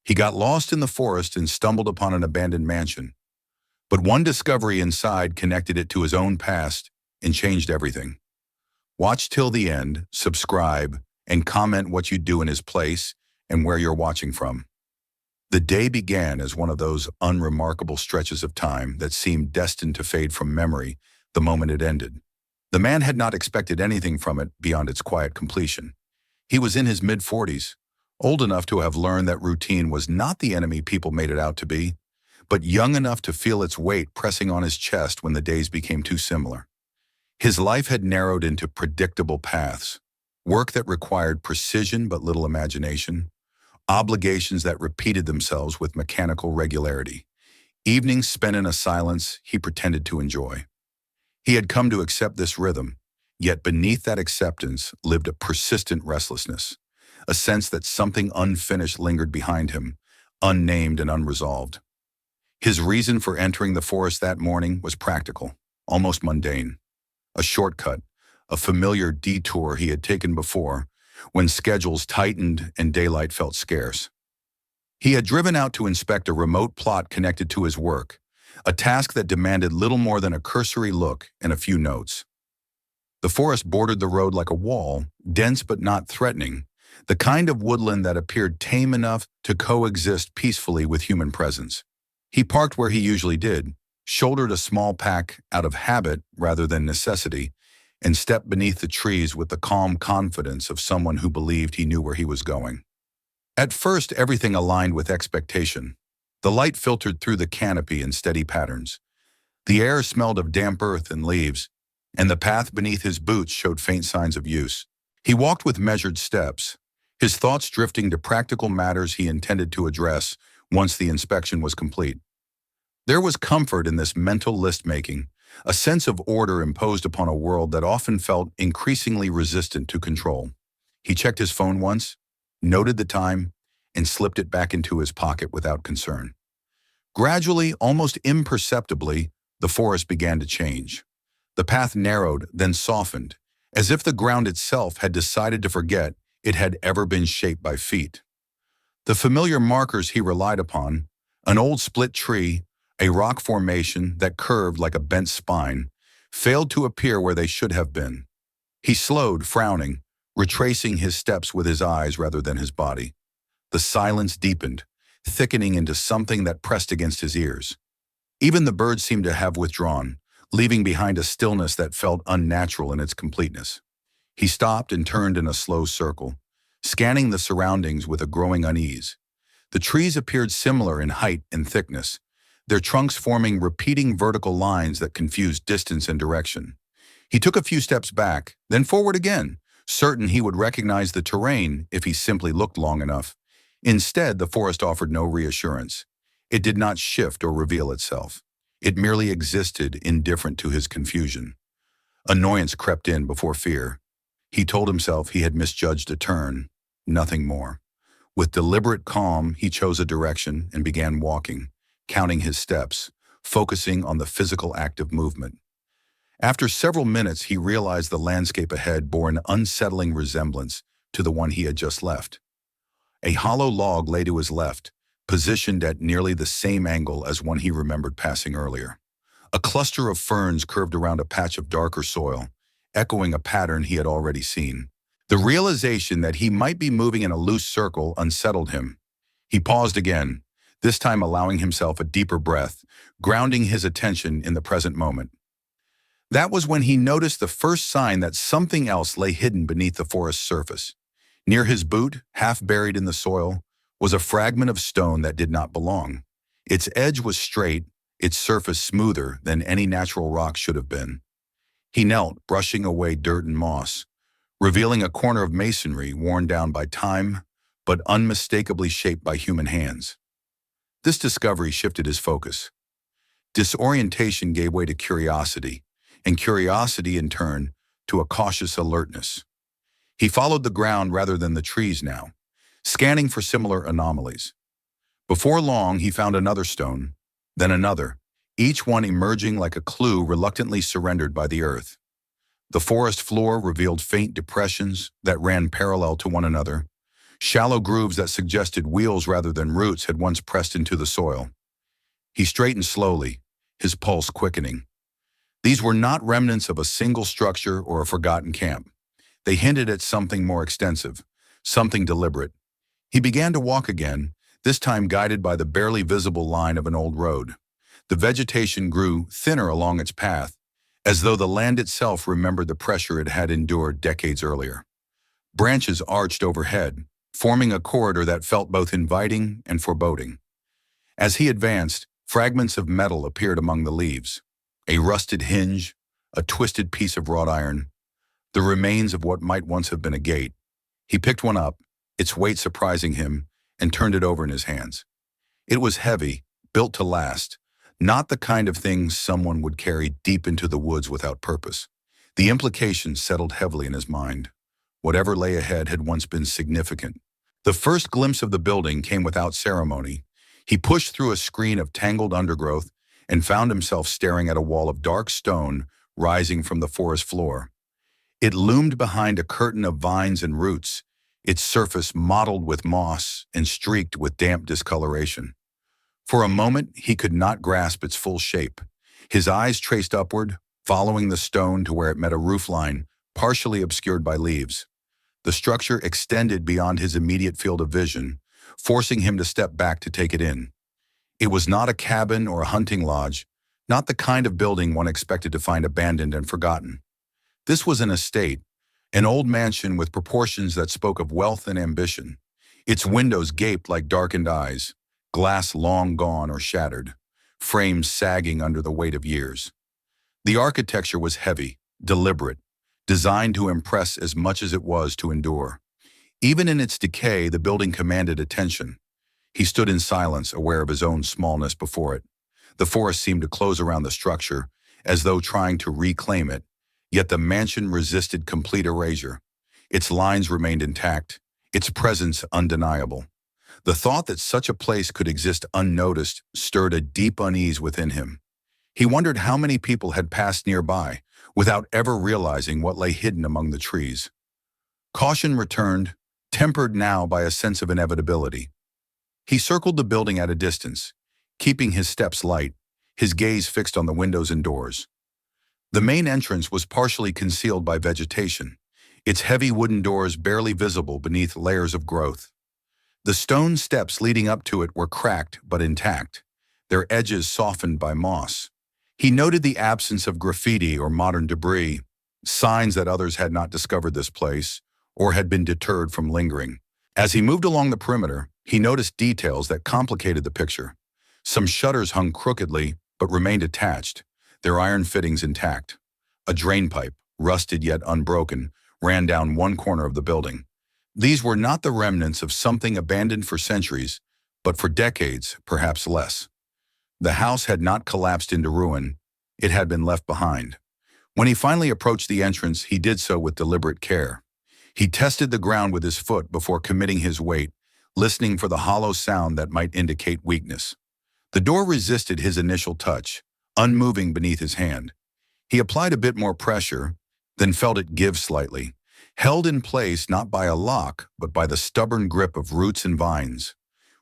He got lost in the forest and stumbled upon an abandoned mansion. But one discovery inside connected it to his own past and changed everything. Watch till the end, subscribe, and comment what you'd do in his place and where you're watching from. The day began as one of those unremarkable stretches of time that seemed destined to fade from memory the moment it ended. The man had not expected anything from it beyond its quiet completion. He was in his mid-40s, old enough to have learned that routine was not the enemy people made it out to be, but young enough to feel its weight pressing on his chest when the days became too similar. His life had narrowed into predictable paths, work that required precision but little imagination, obligations that repeated themselves with mechanical regularity, evenings spent in a silence he pretended to enjoy. He had come to accept this rhythm, yet beneath that acceptance lived a persistent restlessness, a sense that something unfinished lingered behind him, unnamed and unresolved. His reason for entering the forest that morning was practical, almost mundane. A shortcut, a familiar detour he had taken before, when schedules tightened and daylight felt scarce. He had driven out to inspect a remote plot connected to his work, a task that demanded little more than a cursory look and a few notes. The forest bordered the road like a wall, dense but not threatening, the kind of woodland that appeared tame enough to coexist peacefully with human presence. He parked where he usually did, shouldered a small pack out of habit rather than necessity, and stepped beneath the trees with the calm confidence of someone who believed he knew where he was going. At first, everything aligned with expectation. The light filtered through the canopy in steady patterns. The air smelled of damp earth and leaves, and the path beneath his boots showed faint signs of use. He walked with measured steps, his thoughts drifting to practical matters he intended to address once the inspection was complete. There was comfort in this mental list-making, a sense of order imposed upon a world that often felt increasingly resistant to control. He checked his phone once, noted the time, and slipped it back into his pocket without concern. Gradually, almost imperceptibly, the forest began to change. The path narrowed, then softened, as if the ground itself had decided to forget it had ever been shaped by feet. The familiar markers he relied upon, an old split tree, a rock formation that curved like a bent spine, failed to appear where they should have been. He slowed, frowning, retracing his steps with his eyes rather than his body. The silence deepened, thickening into something that pressed against his ears. Even the birds seemed to have withdrawn, leaving behind a stillness that felt unnatural in its completeness. He stopped and turned in a slow circle, scanning the surroundings with a growing unease. The trees appeared similar in height and thickness, their trunks forming repeating vertical lines that confused distance and direction. He took a few steps back, then forward again, certain he would recognize the terrain if he simply looked long enough. Instead, the forest offered no reassurance. It did not shift or reveal itself. It merely existed, indifferent to his confusion. Annoyance crept in before fear. He told himself he had misjudged a turn, nothing more. With deliberate calm, he chose a direction and began walking, counting his steps, focusing on the physical act of movement. After several minutes, he realized the landscape ahead bore an unsettling resemblance to the one he had just left. A hollow log lay to his left, positioned at nearly the same angle as one he remembered passing earlier. A cluster of ferns curved around a patch of darker soil, echoing a pattern he had already seen. The realization that he might be moving in a loose circle unsettled him. He paused again, this time allowing himself a deeper breath, grounding his attention in the present moment. That was when he noticed the first sign that something else lay hidden beneath the forest's surface. Near his boot, half buried in the soil, was a fragment of stone that did not belong. Its edge was straight, its surface smoother than any natural rock should have been. He knelt, brushing away dirt and moss, revealing a corner of masonry worn down by time, but unmistakably shaped by human hands. This discovery shifted his focus. Disorientation gave way to curiosity, and curiosity in turn to a cautious alertness. He followed the ground rather than the trees now, scanning for similar anomalies. Before long, he found another stone, then another, each one emerging like a clue reluctantly surrendered by the earth. The forest floor revealed faint depressions that ran parallel to one another, Shallow grooves that suggested wheels rather than roots had once pressed into the soil. He straightened slowly, his pulse quickening. These were not remnants of a single structure or a forgotten camp. They hinted at something more extensive, something deliberate. He began to walk again, this time guided by the barely visible line of an old road. The vegetation grew thinner along its path, as though the land itself remembered the pressure it had endured decades earlier. Branches arched overhead, forming a corridor that felt both inviting and foreboding. As he advanced, fragments of metal appeared among the leaves. A rusted hinge, a twisted piece of wrought iron, the remains of what might once have been a gate. He picked one up, its weight surprising him, and turned it over in his hands. It was heavy, built to last, not the kind of thing someone would carry deep into the woods without purpose. The implications settled heavily in his mind. Whatever lay ahead had once been significant. The first glimpse of the building came without ceremony. He pushed through a screen of tangled undergrowth and found himself staring at a wall of dark stone rising from the forest floor. It loomed behind a curtain of vines and roots, its surface mottled with moss and streaked with damp discoloration. For a moment, he could not grasp its full shape. His eyes traced upward, following the stone to where it met a roofline, partially obscured by leaves. The structure extended beyond his immediate field of vision, forcing him to step back to take it in. It was not a cabin or a hunting lodge, not the kind of building one expected to find abandoned and forgotten. This was an estate, an old mansion with proportions that spoke of wealth and ambition. Its windows gaped like darkened eyes, glass long gone or shattered, frames sagging under the weight of years. The architecture was heavy, deliberate, designed to impress as much as it was to endure. Even in its decay, the building commanded attention. He stood in silence, aware of his own smallness before it. The forest seemed to close around the structure, as though trying to reclaim it, yet the mansion resisted complete erasure. Its lines remained intact, its presence undeniable. The thought that such a place could exist unnoticed stirred a deep unease within him. He wondered how many people had passed nearby, without ever realizing what lay hidden among the trees. Caution returned, tempered now by a sense of inevitability. He circled the building at a distance, keeping his steps light, his gaze fixed on the windows and doors. The main entrance was partially concealed by vegetation, its heavy wooden doors barely visible beneath layers of growth. The stone steps leading up to it were cracked but intact, their edges softened by moss. He noted the absence of graffiti or modern debris, signs that others had not discovered this place or had been deterred from lingering. As he moved along the perimeter, he noticed details that complicated the picture. Some shutters hung crookedly but remained attached, their iron fittings intact. A drain pipe, rusted yet unbroken, ran down one corner of the building. These were not the remnants of something abandoned for centuries, but for decades, perhaps less. The house had not collapsed into ruin, it had been left behind. When he finally approached the entrance, he did so with deliberate care. He tested the ground with his foot before committing his weight, listening for the hollow sound that might indicate weakness. The door resisted his initial touch, unmoving beneath his hand. He applied a bit more pressure, then felt it give slightly, held in place not by a lock, but by the stubborn grip of roots and vines.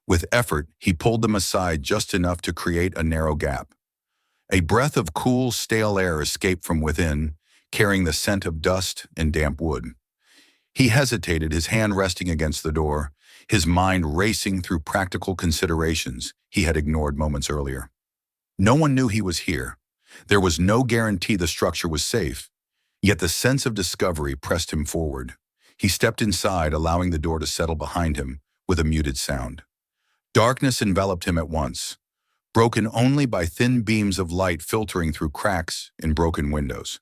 With effort, he pulled them aside just enough to create a narrow gap. A breath of cool, stale air escaped from within, carrying the scent of dust and damp wood. He hesitated, his hand resting against the door, his mind racing through practical considerations he had ignored moments earlier. No one knew he was here. There was no guarantee the structure was safe, yet the sense of discovery pressed him forward. He stepped inside, allowing the door to settle behind him with a muted sound. Darkness enveloped him at once, broken only by thin beams of light filtering through cracks in broken windows.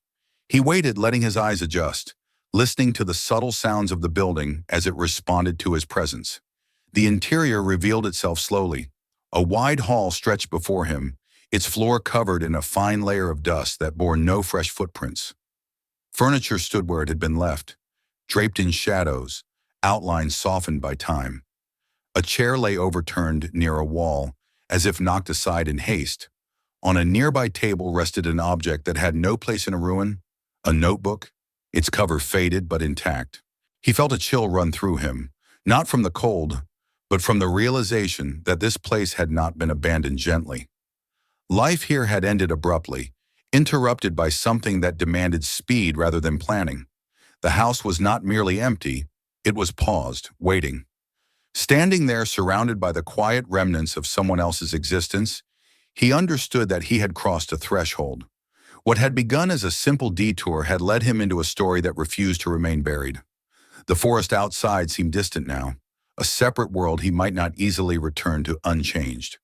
He waited, letting his eyes adjust, listening to the subtle sounds of the building as it responded to his presence. The interior revealed itself slowly. A wide hall stretched before him, its floor covered in a fine layer of dust that bore no fresh footprints. Furniture stood where it had been left, draped in shadows, outlines softened by time. A chair lay overturned near a wall, as if knocked aside in haste. On a nearby table rested an object that had no place in a ruin, a notebook, its cover faded but intact. He felt a chill run through him, Not from the cold, but from the realization that this place had not been abandoned gently. Life here had ended abruptly, interrupted by something that demanded speed rather than planning. The house was not merely empty, it was paused, waiting. Standing there surrounded by the quiet remnants of someone else's existence, he understood that he had crossed a threshold. What had begun as a simple detour had led him into a story that refused to remain buried. The forest outside seemed distant now, a separate world he might not easily return to unchanged.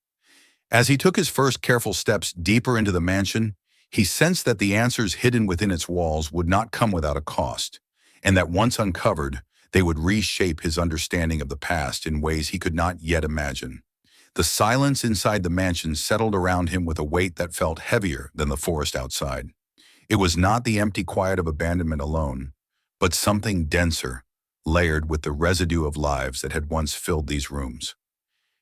As he took his first careful steps deeper into the mansion, he sensed that the answers hidden within its walls would not come without a cost, and that once uncovered, they would reshape his understanding of the past in ways he could not yet imagine. The silence inside the mansion settled around him with a weight that felt heavier than the forest outside. It was not the empty quiet of abandonment alone, but something denser, layered with the residue of lives that had once filled these rooms.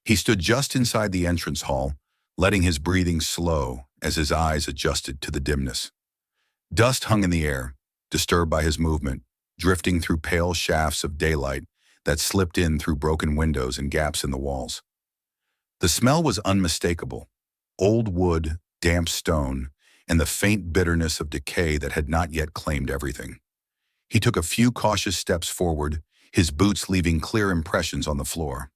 He stood just inside the entrance hall, letting his breathing slow as his eyes adjusted to the dimness. Dust hung in the air, disturbed by his movement, drifting through pale shafts of daylight that slipped in through broken windows and gaps in the walls. The smell was unmistakable: old wood, damp stone, and the faint bitterness of decay that had not yet claimed everything. He took a few cautious steps forward, his boots leaving clear impressions on the floor.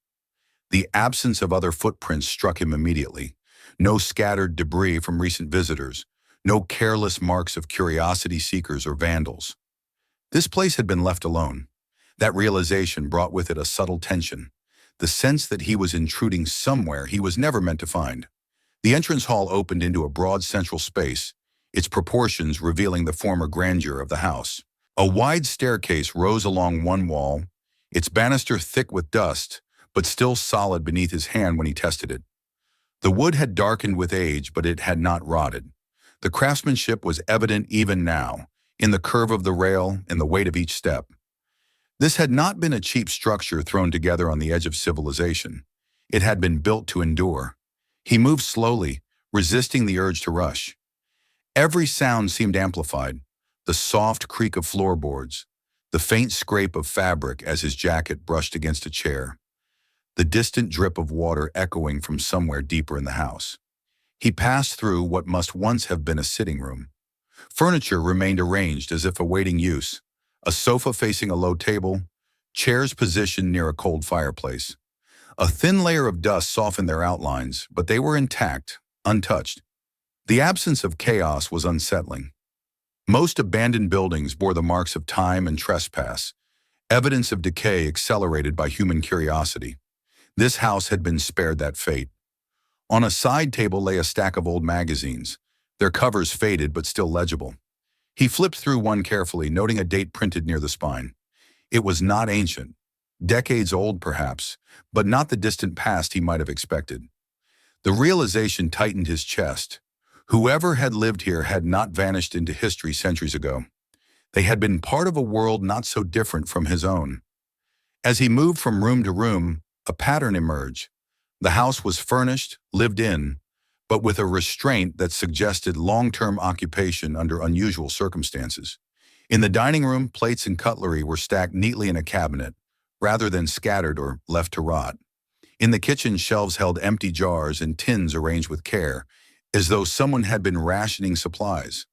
The absence of other footprints struck him immediately. No scattered debris from recent visitors, no careless marks of curiosity seekers or vandals. This place had been left alone. That realization brought with it a subtle tension, the sense that he was intruding somewhere he was never meant to find. The entrance hall opened into a broad central space, its proportions revealing the former grandeur of the house. A wide staircase rose along one wall, its banister thick with dust, but still solid beneath his hand when he tested it. The wood had darkened with age, but it had not rotted. The craftsmanship was evident even now, in the curve of the rail and the weight of each step. This had not been a cheap structure thrown together on the edge of civilization. It had been built to endure. He moved slowly, resisting the urge to rush. Every sound seemed amplified: the soft creak of floorboards, the faint scrape of fabric as his jacket brushed against a chair, the distant drip of water echoing from somewhere deeper in the house. He passed through what must once have been a sitting room. Furniture remained arranged as if awaiting use: a sofa facing a low table, chairs positioned near a cold fireplace. A thin layer of dust softened their outlines, but they were intact, untouched. The absence of chaos was unsettling. Most abandoned buildings bore the marks of time and trespass, evidence of decay accelerated by human curiosity. This house had been spared that fate. On a side table lay a stack of old magazines, their covers faded but still legible. He flipped through one carefully, noting a date printed near the spine. It was not ancient, decades old perhaps, but not the distant past he might have expected. The realization tightened his chest. Whoever had lived here had not vanished into history centuries ago. They had been part of a world not so different from his own. As he moved from room to room, a pattern emerged. The house was furnished, lived in, but with a restraint that suggested long-term occupation under unusual circumstances. In the dining room, plates and cutlery were stacked neatly in a cabinet, rather than scattered or left to rot. In the kitchen, shelves held empty jars and tins arranged with care, as though someone had been rationing supplies.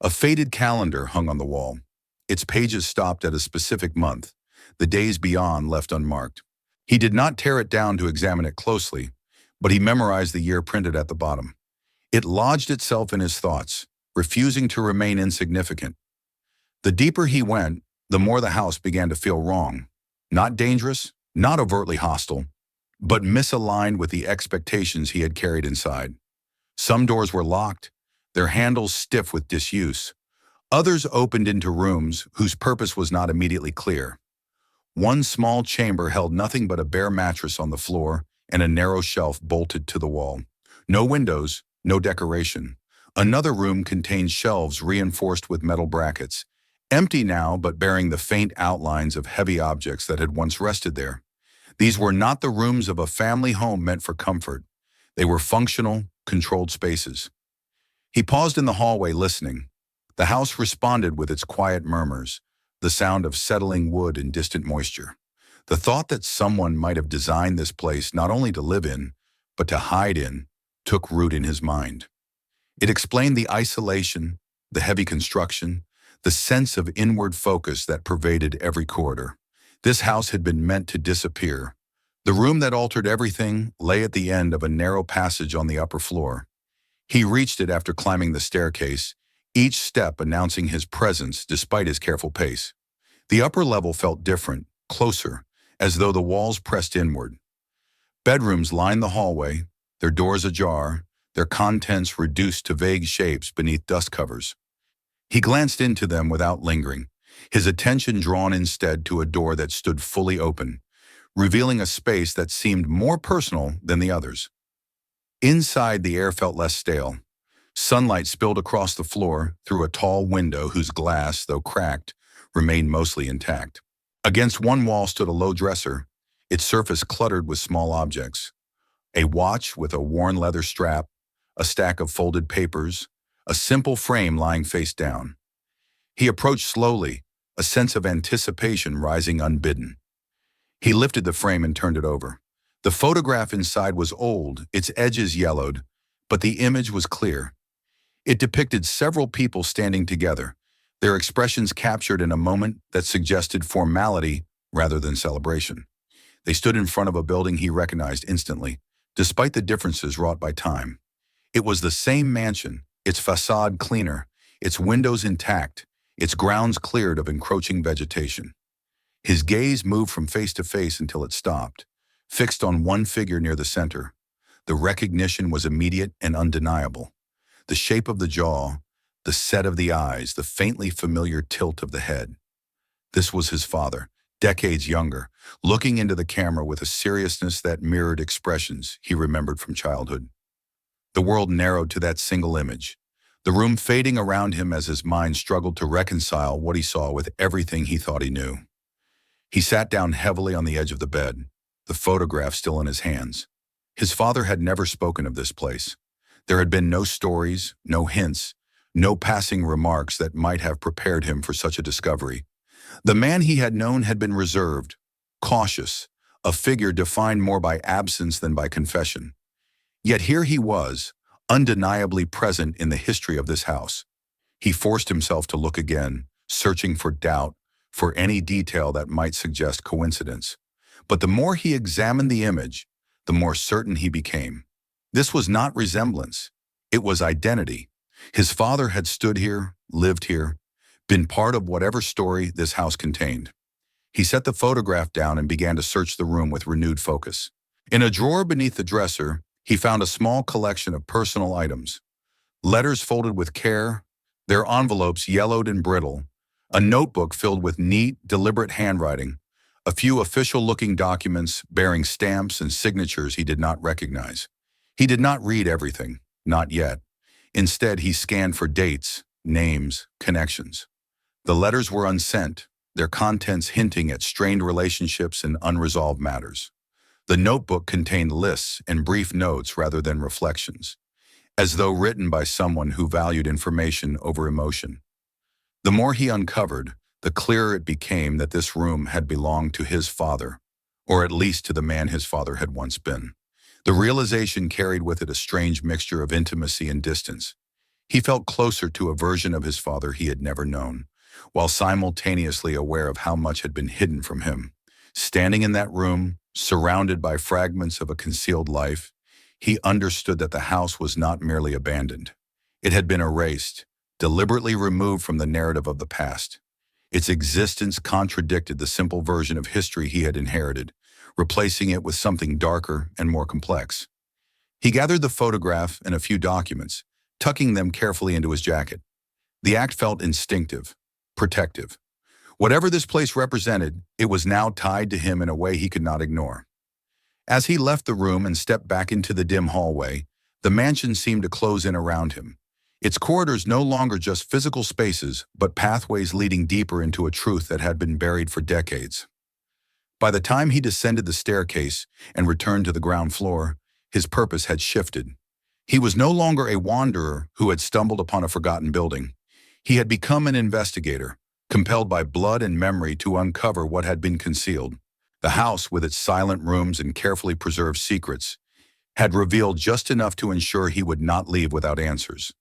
A faded calendar hung on the wall. Its pages stopped at a specific month, the days beyond left unmarked. He did not tear it down to examine it closely, but he memorized the year printed at the bottom. It lodged itself in his thoughts, refusing to remain insignificant. The deeper he went, the more the house began to feel wrong. Not dangerous, not overtly hostile, but misaligned with the expectations he had carried inside. Some doors were locked, their handles stiff with disuse. Others opened into rooms whose purpose was not immediately clear. One small chamber held nothing but a bare mattress on the floor and a narrow shelf bolted to the wall. No windows, no decoration. Another room contained shelves reinforced with metal brackets, empty now but bearing the faint outlines of heavy objects that had once rested there. These were not the rooms of a family home meant for comfort. They were functional, controlled spaces. He paused in the hallway, listening. The house responded with its quiet murmurs, the sound of settling wood and distant moisture. The thought that someone might have designed this place not only to live in, but to hide in, took root in his mind. It explained the isolation, the heavy construction, the sense of inward focus that pervaded every corridor. This house had been meant to disappear. The room that altered everything lay at the end of a narrow passage on the upper floor. He reached it after climbing the staircase, each step announcing his presence despite his careful pace. The upper level felt different, closer, as though the walls pressed inward. Bedrooms lined the hallway, their doors ajar, their contents reduced to vague shapes beneath dust covers. He glanced into them without lingering, his attention drawn instead to a door that stood fully open, revealing a space that seemed more personal than the others. Inside, the air felt less stale. Sunlight spilled across the floor through a tall window whose glass, though cracked, remained mostly intact. Against one wall stood a low dresser, its surface cluttered with small objects. A watch with a worn leather strap, a stack of folded papers, a simple frame lying face down. He approached slowly, a sense of anticipation rising unbidden. He lifted the frame and turned it over. The photograph inside was old, its edges yellowed, but the image was clear. It depicted several people standing together, their expressions captured in a moment that suggested formality rather than celebration. They stood in front of a building he recognized instantly, despite the differences wrought by time. It was the same mansion, its facade cleaner, its windows intact, its grounds cleared of encroaching vegetation. His gaze moved from face to face until it stopped, fixed on one figure near the center. The recognition was immediate and undeniable. The shape of the jaw, the set of the eyes, the faintly familiar tilt of the head. This was his father, decades younger, looking into the camera with a seriousness that mirrored expressions he remembered from childhood. The world narrowed to that single image, the room fading around him as his mind struggled to reconcile what he saw with everything he thought he knew. He sat down heavily on the edge of the bed, the photograph still in his hands. His father had never spoken of this place. There had been no stories, no hints, no passing remarks that might have prepared him for such a discovery. The man he had known had been reserved, cautious, a figure defined more by absence than by confession. Yet here he was, undeniably present in the history of this house. He forced himself to look again, searching for doubt, for any detail that might suggest coincidence. But the more he examined the image, the more certain he became. This was not resemblance. It was identity. His father had stood here, lived here, been part of whatever story this house contained. He set the photograph down and began to search the room with renewed focus. In a drawer beneath the dresser, he found a small collection of personal items. Letters folded with care, their envelopes yellowed and brittle, a notebook filled with neat, deliberate handwriting, a few official-looking documents bearing stamps and signatures he did not recognize. He did not read everything, not yet. Instead, he scanned for dates, names, connections. The letters were unsent, their contents hinting at strained relationships and unresolved matters. The notebook contained lists and brief notes rather than reflections, as though written by someone who valued information over emotion. The more he uncovered, the clearer it became that this room had belonged to his father, or at least to the man his father had once been. The realization carried with it a strange mixture of intimacy and distance. He felt closer to a version of his father he had never known, while simultaneously aware of how much had been hidden from him. Standing in that room, surrounded by fragments of a concealed life, he understood that the house was not merely abandoned. It had been erased, deliberately removed from the narrative of the past. Its existence contradicted the simple version of history he had inherited, replacing it with something darker and more complex. He gathered the photograph and a few documents, tucking them carefully into his jacket. The act felt instinctive, protective. Whatever this place represented, it was now tied to him in a way he could not ignore. As he left the room and stepped back into the dim hallway, the mansion seemed to close in around him. Its corridors no longer just physical spaces, but pathways leading deeper into a truth that had been buried for decades. By the time he descended the staircase and returned to the ground floor, his purpose had shifted. He was no longer a wanderer who had stumbled upon a forgotten building. He had become an investigator, compelled by blood and memory to uncover what had been concealed. The house, with its silent rooms and carefully preserved secrets, had revealed just enough to ensure he would not leave without answers.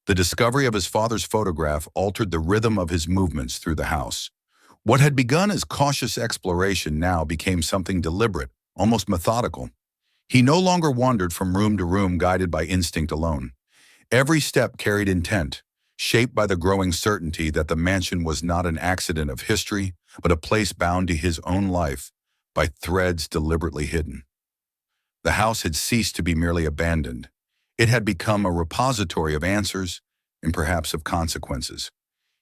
The discovery of his father's photograph altered the rhythm of his movements through the house. What had begun as cautious exploration now became something deliberate, almost methodical. He no longer wandered from room to room guided by instinct alone. Every step carried intent, shaped by the growing certainty that the mansion was not an accident of history, but a place bound to his own life by threads deliberately hidden. The house had ceased to be merely abandoned. It had become a repository of answers and perhaps of consequences.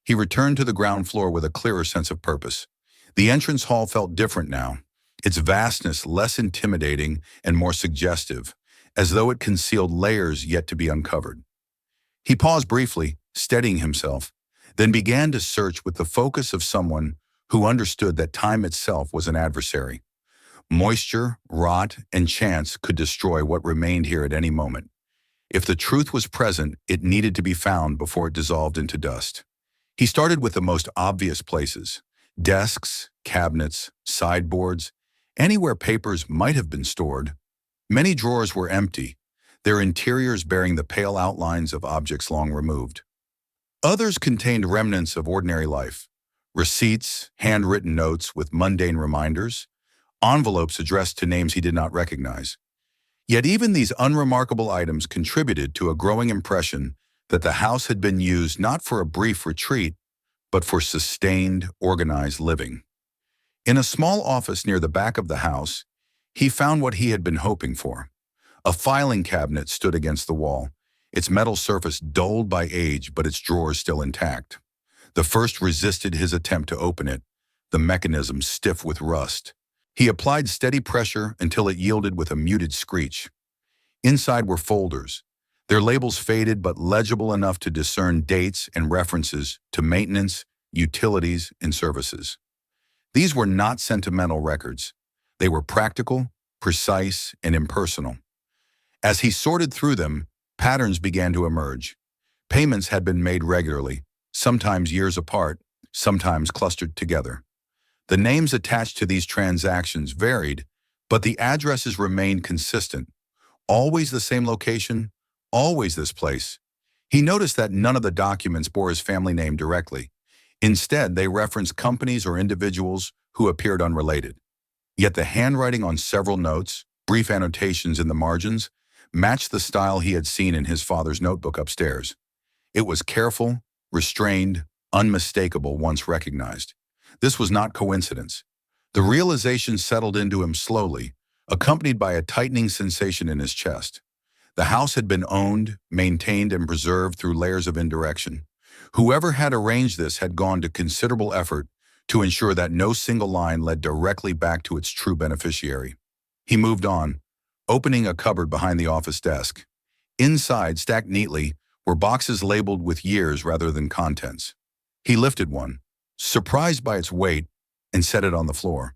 He returned to the ground floor with a clearer sense of purpose. The entrance hall felt different now, its vastness less intimidating and more suggestive, as though it concealed layers yet to be uncovered. He paused briefly, steadying himself, then began to search with the focus of someone who understood that time itself was an adversary. Moisture, rot, and chance could destroy what remained here at any moment. If the truth was present, it needed to be found before it dissolved into dust. He started with the most obvious places: desks, cabinets, sideboards, anywhere papers might have been stored. Many drawers were empty, their interiors bearing the pale outlines of objects long removed. Others contained remnants of ordinary life: receipts, handwritten notes with mundane reminders, envelopes addressed to names he did not recognize. Yet even these unremarkable items contributed to a growing impression that the house had been used not for a brief retreat, but for sustained, organized living. In a small office near the back of the house, he found what he had been hoping for. A filing cabinet stood against the wall, its metal surface dulled by age but its drawers still intact. The first resisted his attempt to open it, the mechanism stiff with rust. He applied steady pressure until it yielded with a muted screech. Inside were folders, their labels faded but legible enough to discern dates and references to maintenance, utilities, and services. These were not sentimental records. They were practical, precise, and impersonal. As he sorted through them, patterns began to emerge. Payments had been made regularly, sometimes years apart, sometimes clustered together. The names attached to these transactions varied, but the addresses remained consistent. Always the same location, always this place. He noticed that none of the documents bore his family name directly. Instead, they referenced companies or individuals who appeared unrelated. Yet the handwriting on several notes, brief annotations in the margins, matched the style he had seen in his father's notebook upstairs. It was careful, restrained, unmistakable once recognized. This was not coincidence. The realization settled into him slowly, accompanied by a tightening sensation in his chest. The house had been owned, maintained, and preserved through layers of indirection. Whoever had arranged this had gone to considerable effort to ensure that no single line led directly back to its true beneficiary. He moved on, opening a cupboard behind the office desk. Inside, stacked neatly, were boxes labeled with years rather than contents. He lifted one, surprised by its weight, and set it on the floor.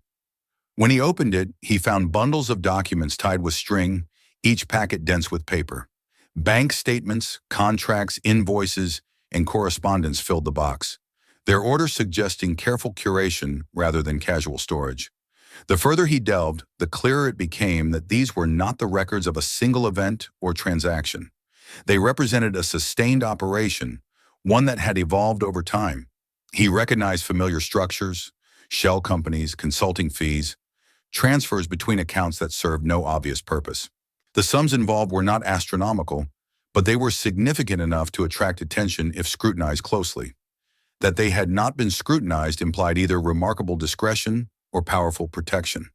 When he opened it, he found bundles of documents tied with string, each packet dense with paper. Bank statements, contracts, invoices, and correspondence filled the box, their order suggesting careful curation rather than casual storage. The further he delved, the clearer it became that these were not the records of a single event or transaction. They represented a sustained operation, one that had evolved over time. He recognized familiar structures, shell companies, consulting fees, transfers between accounts that served no obvious purpose. The sums involved were not astronomical, but they were significant enough to attract attention if scrutinized closely. That they had not been scrutinized implied either remarkable discretion or powerful protection.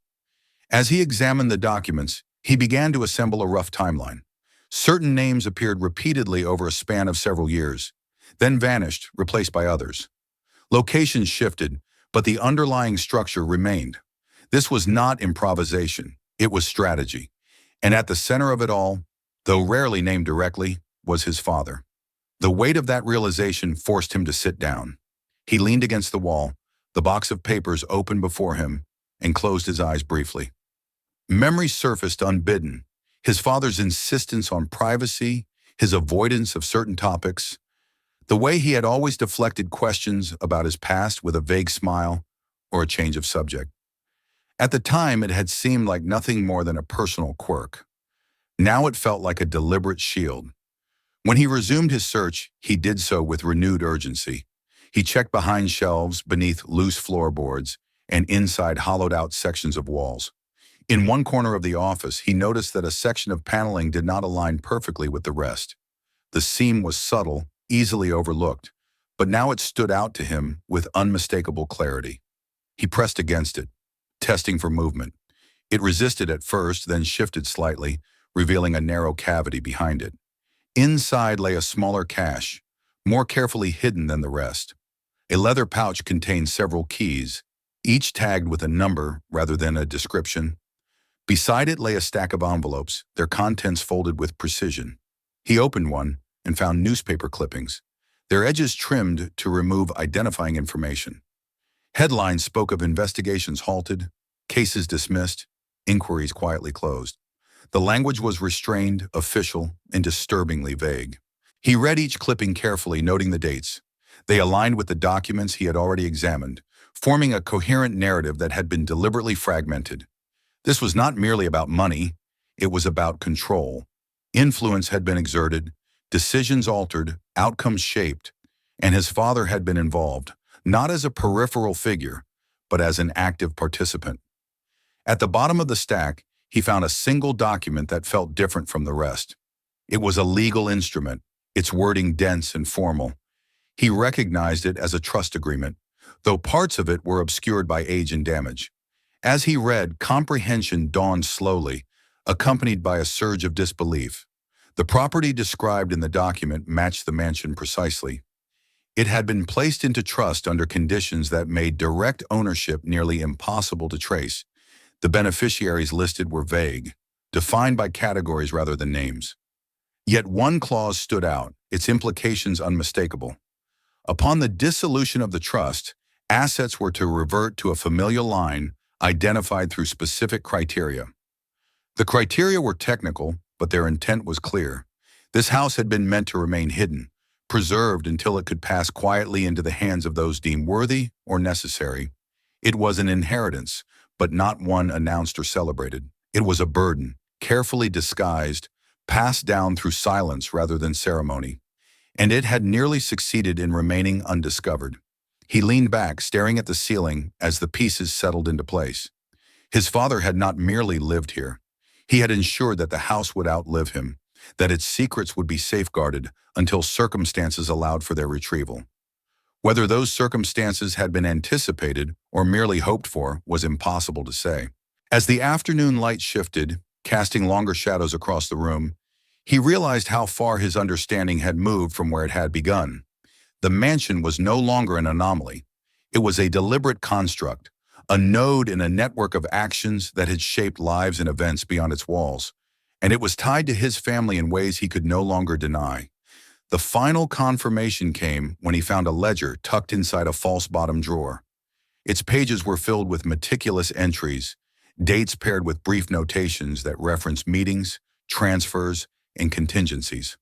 As he examined the documents, he began to assemble a rough timeline. Certain names appeared repeatedly over a span of several years, then vanished, replaced by others. Locations shifted, but the underlying structure remained. This was not improvisation, it was strategy. And at the center of it all, though rarely named directly, was his father. The weight of that realization forced him to sit down. He leaned against the wall, the box of papers open before him, and closed his eyes briefly. Memory surfaced unbidden. His father's insistence on privacy, his avoidance of certain topics, the way he had always deflected questions about his past with a vague smile or a change of subject. At the time, it had seemed like nothing more than a personal quirk. Now it felt like a deliberate shield. When he resumed his search, he did so with renewed urgency. He checked behind shelves, beneath loose floorboards, and inside hollowed-out sections of walls. In one corner of the office, he noticed that a section of paneling did not align perfectly with the rest. The seam was subtle, easily overlooked, but now it stood out to him with unmistakable clarity. He pressed against it, testing for movement. It resisted at first, then shifted slightly, revealing a narrow cavity behind it. Inside lay a smaller cache, more carefully hidden than the rest. A leather pouch contained several keys, each tagged with a number rather than a description. Beside it lay a stack of envelopes, their contents folded with precision. He opened one and found newspaper clippings, their edges trimmed to remove identifying information. Headlines spoke of investigations halted, cases dismissed, inquiries quietly closed. The language was restrained, official, and disturbingly vague. He read each clipping carefully, noting the dates. They aligned with the documents he had already examined, forming a coherent narrative that had been deliberately fragmented. This was not merely about money, it was about control. Influence had been exerted, decisions altered, outcomes shaped, and his father had been involved, not as a peripheral figure, but as an active participant. At the bottom of the stack, he found a single document that felt different from the rest. It was a legal instrument, its wording dense and formal. He recognized it as a trust agreement, though parts of it were obscured by age and damage. As he read, comprehension dawned slowly, accompanied by a surge of disbelief. The property described in the document matched the mansion precisely. It had been placed into trust under conditions that made direct ownership nearly impossible to trace. The beneficiaries listed were vague, defined by categories rather than names. Yet one clause stood out, its implications unmistakable. Upon the dissolution of the trust, assets were to revert to a familial line identified through specific criteria. The criteria were technical, but their intent was clear. This house had been meant to remain hidden, preserved until it could pass quietly into the hands of those deemed worthy or necessary. It was an inheritance, but not one announced or celebrated. It was a burden, carefully disguised, passed down through silence rather than ceremony. And it had nearly succeeded in remaining undiscovered. He leaned back, staring at the ceiling as the pieces settled into place. His father had not merely lived here. He had ensured that the house would outlive him, that its secrets would be safeguarded until circumstances allowed for their retrieval. Whether those circumstances had been anticipated or merely hoped for was impossible to say. As the afternoon light shifted, casting longer shadows across the room, he realized how far his understanding had moved from where it had begun. The mansion was no longer an anomaly. It was a deliberate construct, a node in a network of actions that had shaped lives and events beyond its walls, and it was tied to his family in ways he could no longer deny. The final confirmation came when he found a ledger tucked inside a false bottom drawer. Its pages were filled with meticulous entries, dates paired with brief notations that referenced meetings, transfers, and contingencies.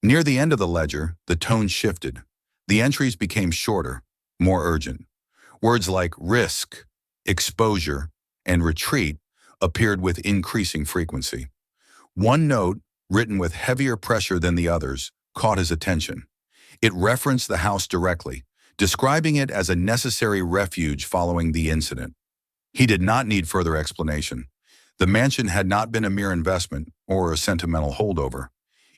Near the end of the ledger, the tone shifted. The entries became shorter, more urgent. Words like risk, exposure, and retreat appeared with increasing frequency. One note, written with heavier pressure than the others, caught his attention. It referenced the house directly, describing it as a necessary refuge following the incident. He did not need further explanation. The mansion had not been a mere investment or a sentimental holdover.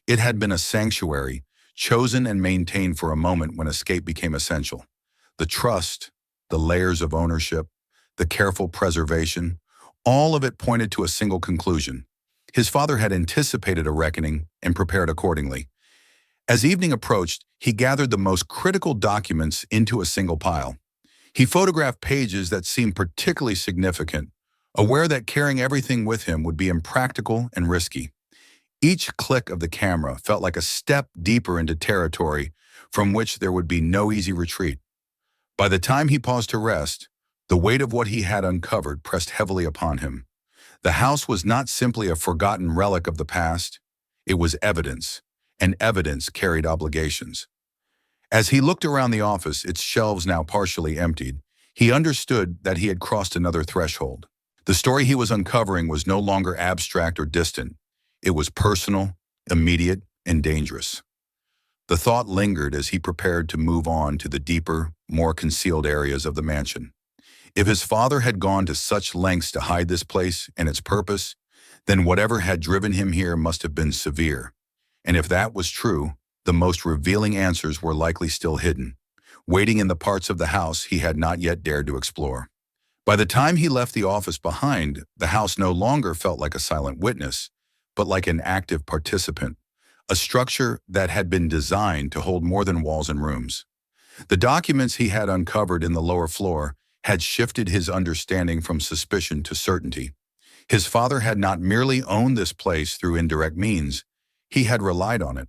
It had been a sanctuary, chosen and maintained for a moment when escape became essential. The trust, the layers of ownership, the careful preservation, all of it pointed to a single conclusion. His father had anticipated a reckoning and prepared accordingly. As evening approached, he gathered the most critical documents into a single pile. He photographed pages that seemed particularly significant, aware that carrying everything with him would be impractical and risky. Each click of the camera felt like a step deeper into territory from which there would be no easy retreat. By the time he paused to rest, the weight of what he had uncovered pressed heavily upon him. The house was not simply a forgotten relic of the past, it was evidence, and evidence carried obligations. As he looked around the office, its shelves now partially emptied, he understood that he had crossed another threshold. The story he was uncovering was no longer abstract or distant. It was personal, immediate, and dangerous. The thought lingered as he prepared to move on to the deeper, more concealed areas of the mansion. If his father had gone to such lengths to hide this place and its purpose, then whatever had driven him here must have been severe. And if that was true, the most revealing answers were likely still hidden, waiting in the parts of the house he had not yet dared to explore. By the time he left the office behind, the house no longer felt like a silent witness, but like an active participant, a structure that had been designed to hold more than walls and rooms. The documents he had uncovered in the lower floor had shifted his understanding from suspicion to certainty. His father had not merely owned this place through indirect means, he had relied on it.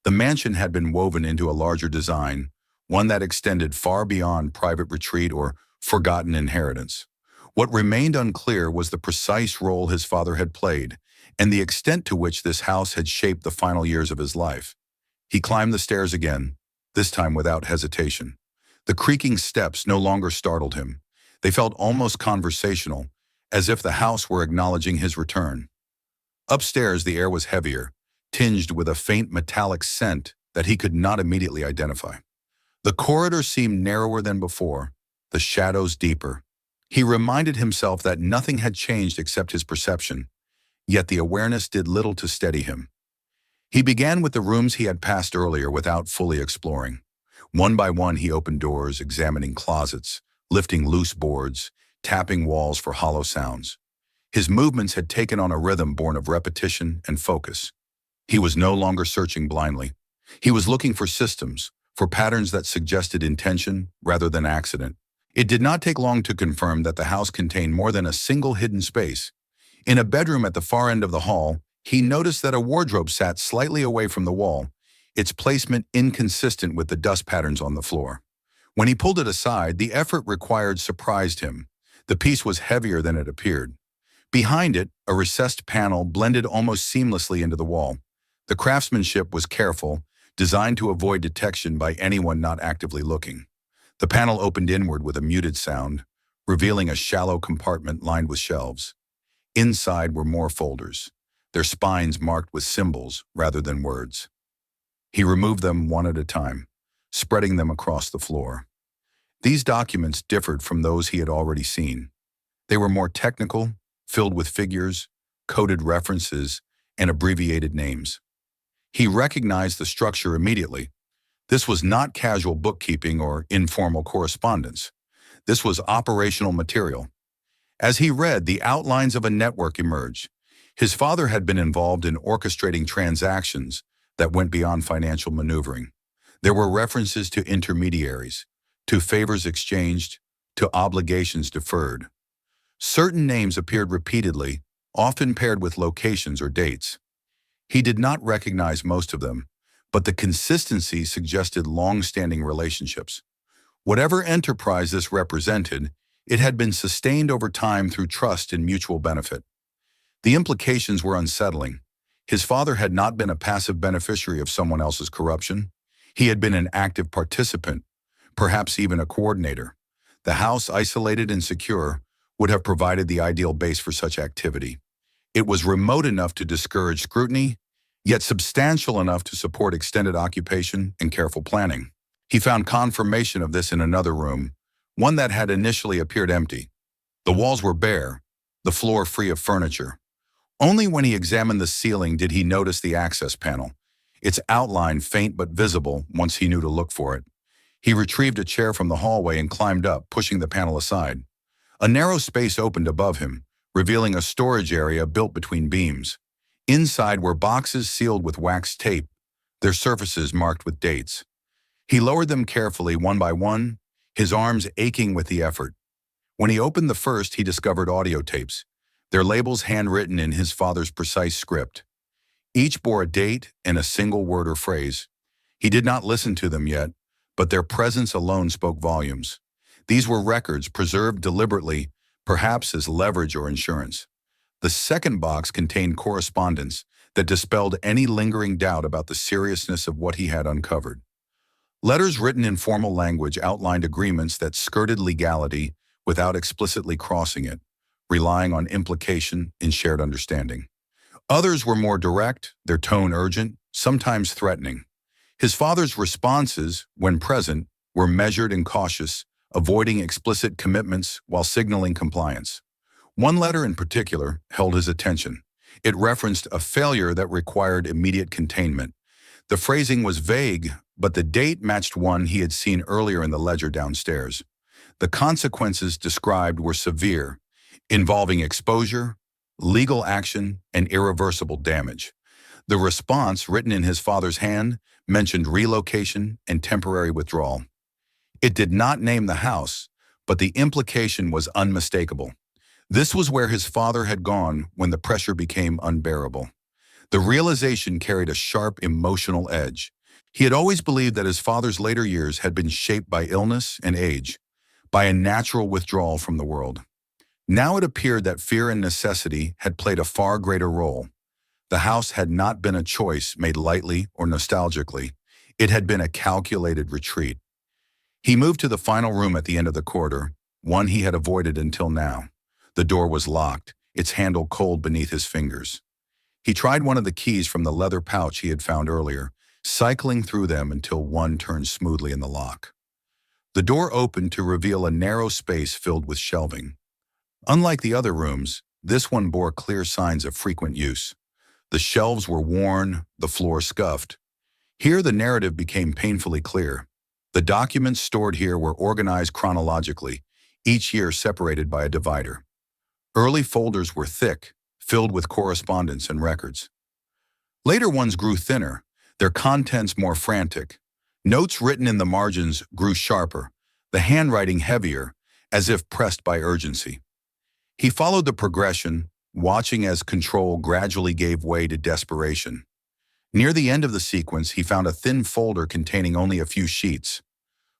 The mansion had been woven into a larger design, one that extended far beyond private retreat or forgotten inheritance. What remained unclear was the precise role his father had played and the extent to which this house had shaped the final years of his life. He climbed the stairs again, this time without hesitation. The creaking steps no longer startled him. They felt almost conversational, as if the house were acknowledging his return. Upstairs, the air was heavier, tinged with a faint metallic scent that he could not immediately identify. The corridor seemed narrower than before, the shadows deeper. He reminded himself that nothing had changed except his perception, yet the awareness did little to steady him. He began with the rooms he had passed earlier without fully exploring. One by one he opened doors, examining closets, lifting loose boards, tapping walls for hollow sounds. His movements had taken on a rhythm born of repetition and focus. He was no longer searching blindly. He was looking for systems, for patterns that suggested intention rather than accident. It did not take long to confirm that the house contained more than a single hidden space. In a bedroom at the far end of the hall, he noticed that a wardrobe sat slightly away from the wall, its placement inconsistent with the dust patterns on the floor. When he pulled it aside, the effort required surprised him. The piece was heavier than it appeared. Behind it, a recessed panel blended almost seamlessly into the wall. The craftsmanship was careful, designed to avoid detection by anyone not actively looking. The panel opened inward with a muted sound, revealing a shallow compartment lined with shelves. Inside were more folders, their spines marked with symbols rather than words. He removed them one at a time, spreading them across the floor. These documents differed from those he had already seen. They were more technical, filled with figures, coded references, and abbreviated names. He recognized the structure immediately. This was not casual bookkeeping or informal correspondence. This was operational material. As he read, the outlines of a network emerged. His father had been involved in orchestrating transactions that went beyond financial maneuvering. There were references to intermediaries, to favors exchanged, to obligations deferred. Certain names appeared repeatedly, often paired with locations or dates. He did not recognize most of them, but the consistency suggested long-standing relationships. Whatever enterprise this represented, it had been sustained over time through trust and mutual benefit. The implications were unsettling. His father had not been a passive beneficiary of someone else's corruption. He had been an active participant, perhaps even a coordinator. The house, isolated and secure, would have provided the ideal base for such activity. It was remote enough to discourage scrutiny, yet substantial enough to support extended occupation and careful planning. He found confirmation of this in another room, one that had initially appeared empty. The walls were bare, the floor free of furniture. Only when he examined the ceiling did he notice the access panel, its outline faint but visible once he knew to look for it. He retrieved a chair from the hallway and climbed up, pushing the panel aside. A narrow space opened above him, revealing a storage area built between beams. Inside were boxes sealed with wax tape, their surfaces marked with dates. He lowered them carefully one by one, his arms aching with the effort. When he opened the first, he discovered audio tapes, their labels handwritten in his father's precise script. Each bore a date and a single word or phrase. He did not listen to them yet, but their presence alone spoke volumes. These were records preserved deliberately, perhaps as leverage or insurance. The second box contained correspondence that dispelled any lingering doubt about the seriousness of what he had uncovered. Letters written in formal language outlined agreements that skirted legality without explicitly crossing it. relying on implication and shared understanding. Others were more direct, their tone urgent, sometimes threatening. His father's responses, when present, were measured and cautious, avoiding explicit commitments while signaling compliance. One letter in particular held his attention. It referenced a failure that required immediate containment. The phrasing was vague, but the date matched one he had seen earlier in the ledger downstairs. The consequences described were severe, involving exposure, legal action, and irreversible damage. The response, written in his father's hand, mentioned relocation and temporary withdrawal. It did not name the house, but the implication was unmistakable. This was where his father had gone when the pressure became unbearable. The realization carried a sharp emotional edge. He had always believed that his father's later years had been shaped by illness and age, by a natural withdrawal from the world. Now it appeared that fear and necessity had played a far greater role. The house had not been a choice made lightly or nostalgically. It had been a calculated retreat. He moved to the final room at the end of the corridor, one he had avoided until now. The door was locked, its handle cold beneath his fingers. He tried one of the keys from the leather pouch he had found earlier, cycling through them until one turned smoothly in the lock. The door opened to reveal a narrow space filled with shelving. Unlike the other rooms, this one bore clear signs of frequent use. The shelves were worn, the floor scuffed. Here the narrative became painfully clear. The documents stored here were organized chronologically, each year separated by a divider. Early folders were thick, filled with correspondence and records. Later ones grew thinner, their contents more frantic. Notes written in the margins grew sharper, the handwriting heavier, as if pressed by urgency. He followed the progression, watching as control gradually gave way to desperation. Near the end of the sequence, he found a thin folder containing only a few sheets.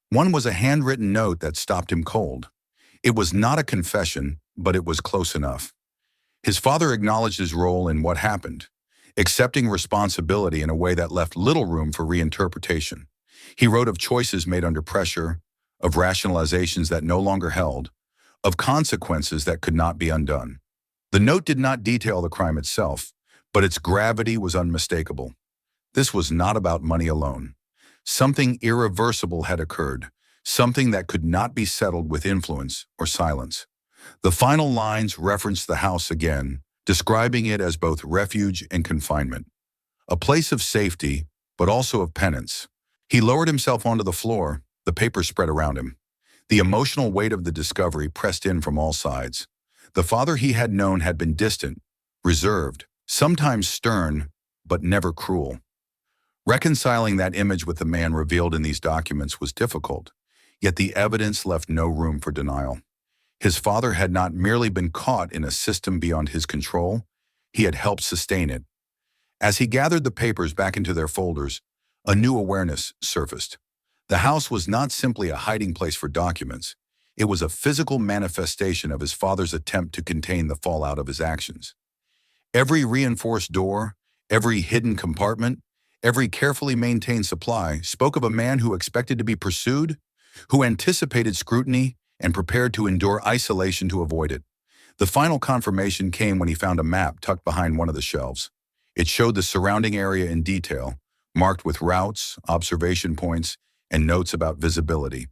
One was a handwritten note that stopped him cold. It was not a confession, but it was close enough. His father acknowledged his role in what happened, accepting responsibility in a way that left little room for reinterpretation. He wrote of choices made under pressure, of rationalizations that no longer held, of consequences that could not be undone. The note did not detail the crime itself, but its gravity was unmistakable. This was not about money alone. Something irreversible had occurred, something that could not be settled with influence or silence. The final lines referenced the house again, describing it as both refuge and confinement. A place of safety, but also of penance. He lowered himself onto the floor, the papers spread around him. The emotional weight of the discovery pressed in from all sides. The father he had known had been distant, reserved, sometimes stern, but never cruel. Reconciling that image with the man revealed in these documents was difficult, yet the evidence left no room for denial. His father had not merely been caught in a system beyond his control, he had helped sustain it. As he gathered the papers back into their folders, a new awareness surfaced. The house was not simply a hiding place for documents. It was a physical manifestation of his father's attempt to contain the fallout of his actions. Every reinforced door, every hidden compartment, every carefully maintained supply spoke of a man who expected to be pursued, who anticipated scrutiny, and prepared to endure isolation to avoid it. The final confirmation came when he found a map tucked behind one of the shelves. It showed the surrounding area in detail, marked with routes, observation points, and notes about visibility.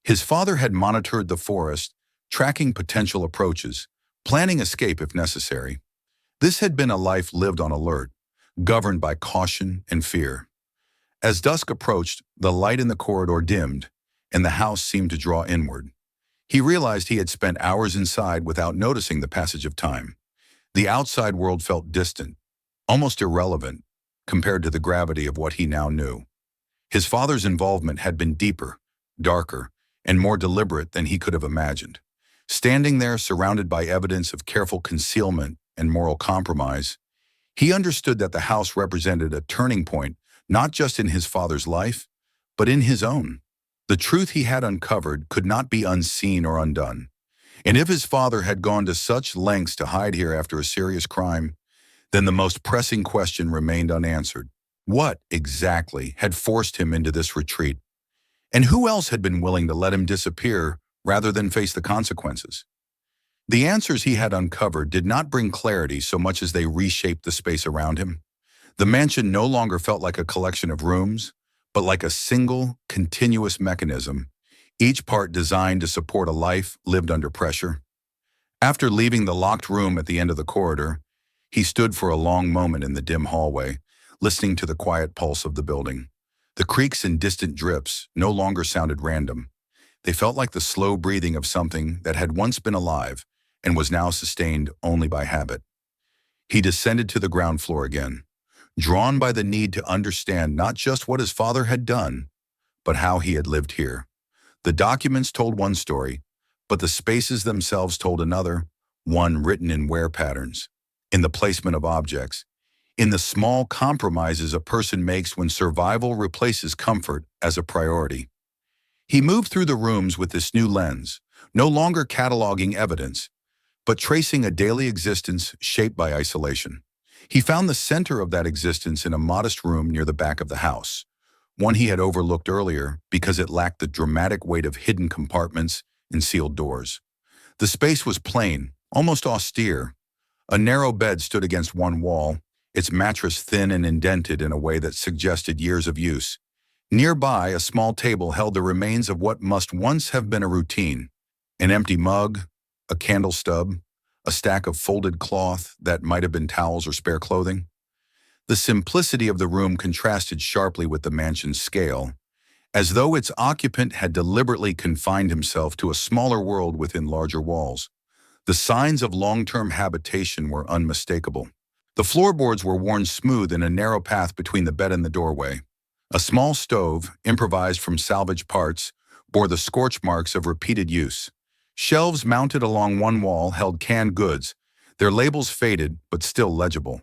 His father had monitored the forest, tracking potential approaches, planning escape if necessary. This had been a life lived on alert, governed by caution and fear. As dusk approached, the light in the corridor dimmed, and the house seemed to draw inward. He realized he had spent hours inside without noticing the passage of time. The outside world felt distant, almost irrelevant, compared to the gravity of what he now knew. His father's involvement had been deeper, darker, and more deliberate than he could have imagined. Standing there surrounded by evidence of careful concealment and moral compromise, he understood that the house represented a turning point not just in his father's life, but in his own. The truth he had uncovered could not be unseen or undone. And if his father had gone to such lengths to hide here after a serious crime, then the most pressing question remained unanswered. What, exactly, had forced him into this retreat? And who else had been willing to let him disappear rather than face the consequences? The answers he had uncovered did not bring clarity so much as they reshaped the space around him. The mansion no longer felt like a collection of rooms, but like a single, continuous mechanism, each part designed to support a life lived under pressure. After leaving the locked room at the end of the corridor, he stood for a long moment in the dim hallway, listening to the quiet pulse of the building. The creaks and distant drips no longer sounded random. They felt like the slow breathing of something that had once been alive and was now sustained only by habit. He descended to the ground floor again, drawn by the need to understand not just what his father had done, but how he had lived here. The documents told one story, but the spaces themselves told another, one written in wear patterns, in the placement of objects, in the small compromises a person makes when survival replaces comfort as a priority. He moved through the rooms with this new lens, no longer cataloging evidence, but tracing a daily existence shaped by isolation. He found the center of that existence in a modest room near the back of the house, one he had overlooked earlier because it lacked the dramatic weight of hidden compartments and sealed doors. The space was plain, almost austere. A narrow bed stood against one wall, its mattress thin and indented in a way that suggested years of use. Nearby, a small table held the remains of what must once have been a routine: an empty mug, a candle stub, a stack of folded cloth that might have been towels or spare clothing. The simplicity of the room contrasted sharply with the mansion's scale, as though its occupant had deliberately confined himself to a smaller world within larger walls. The signs of long-term habitation were unmistakable. The floorboards were worn smooth in a narrow path between the bed and the doorway. A small stove, improvised from salvaged parts, bore the scorch marks of repeated use. Shelves mounted along one wall held canned goods, their labels faded but still legible.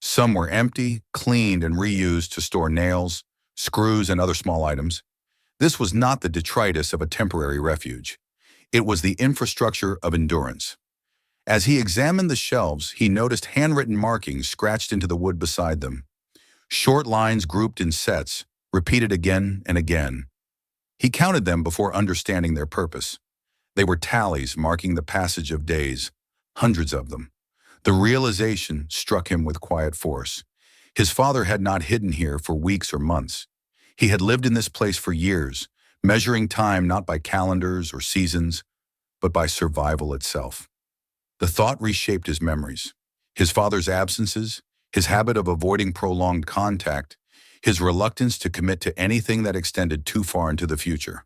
Some were empty, cleaned, and reused to store nails, screws, and other small items. This was not the detritus of a temporary refuge. It was the infrastructure of endurance. As he examined the shelves, he noticed handwritten markings scratched into the wood beside them. Short lines grouped in sets, repeated again and again. He counted them before understanding their purpose. They were tallies marking the passage of days, hundreds of them. The realization struck him with quiet force. His father had not hidden here for weeks or months. He had lived in this place for years, measuring time not by calendars or seasons, but by survival itself. The thought reshaped his memories. His father's absences, his habit of avoiding prolonged contact, his reluctance to commit to anything that extended too far into the future.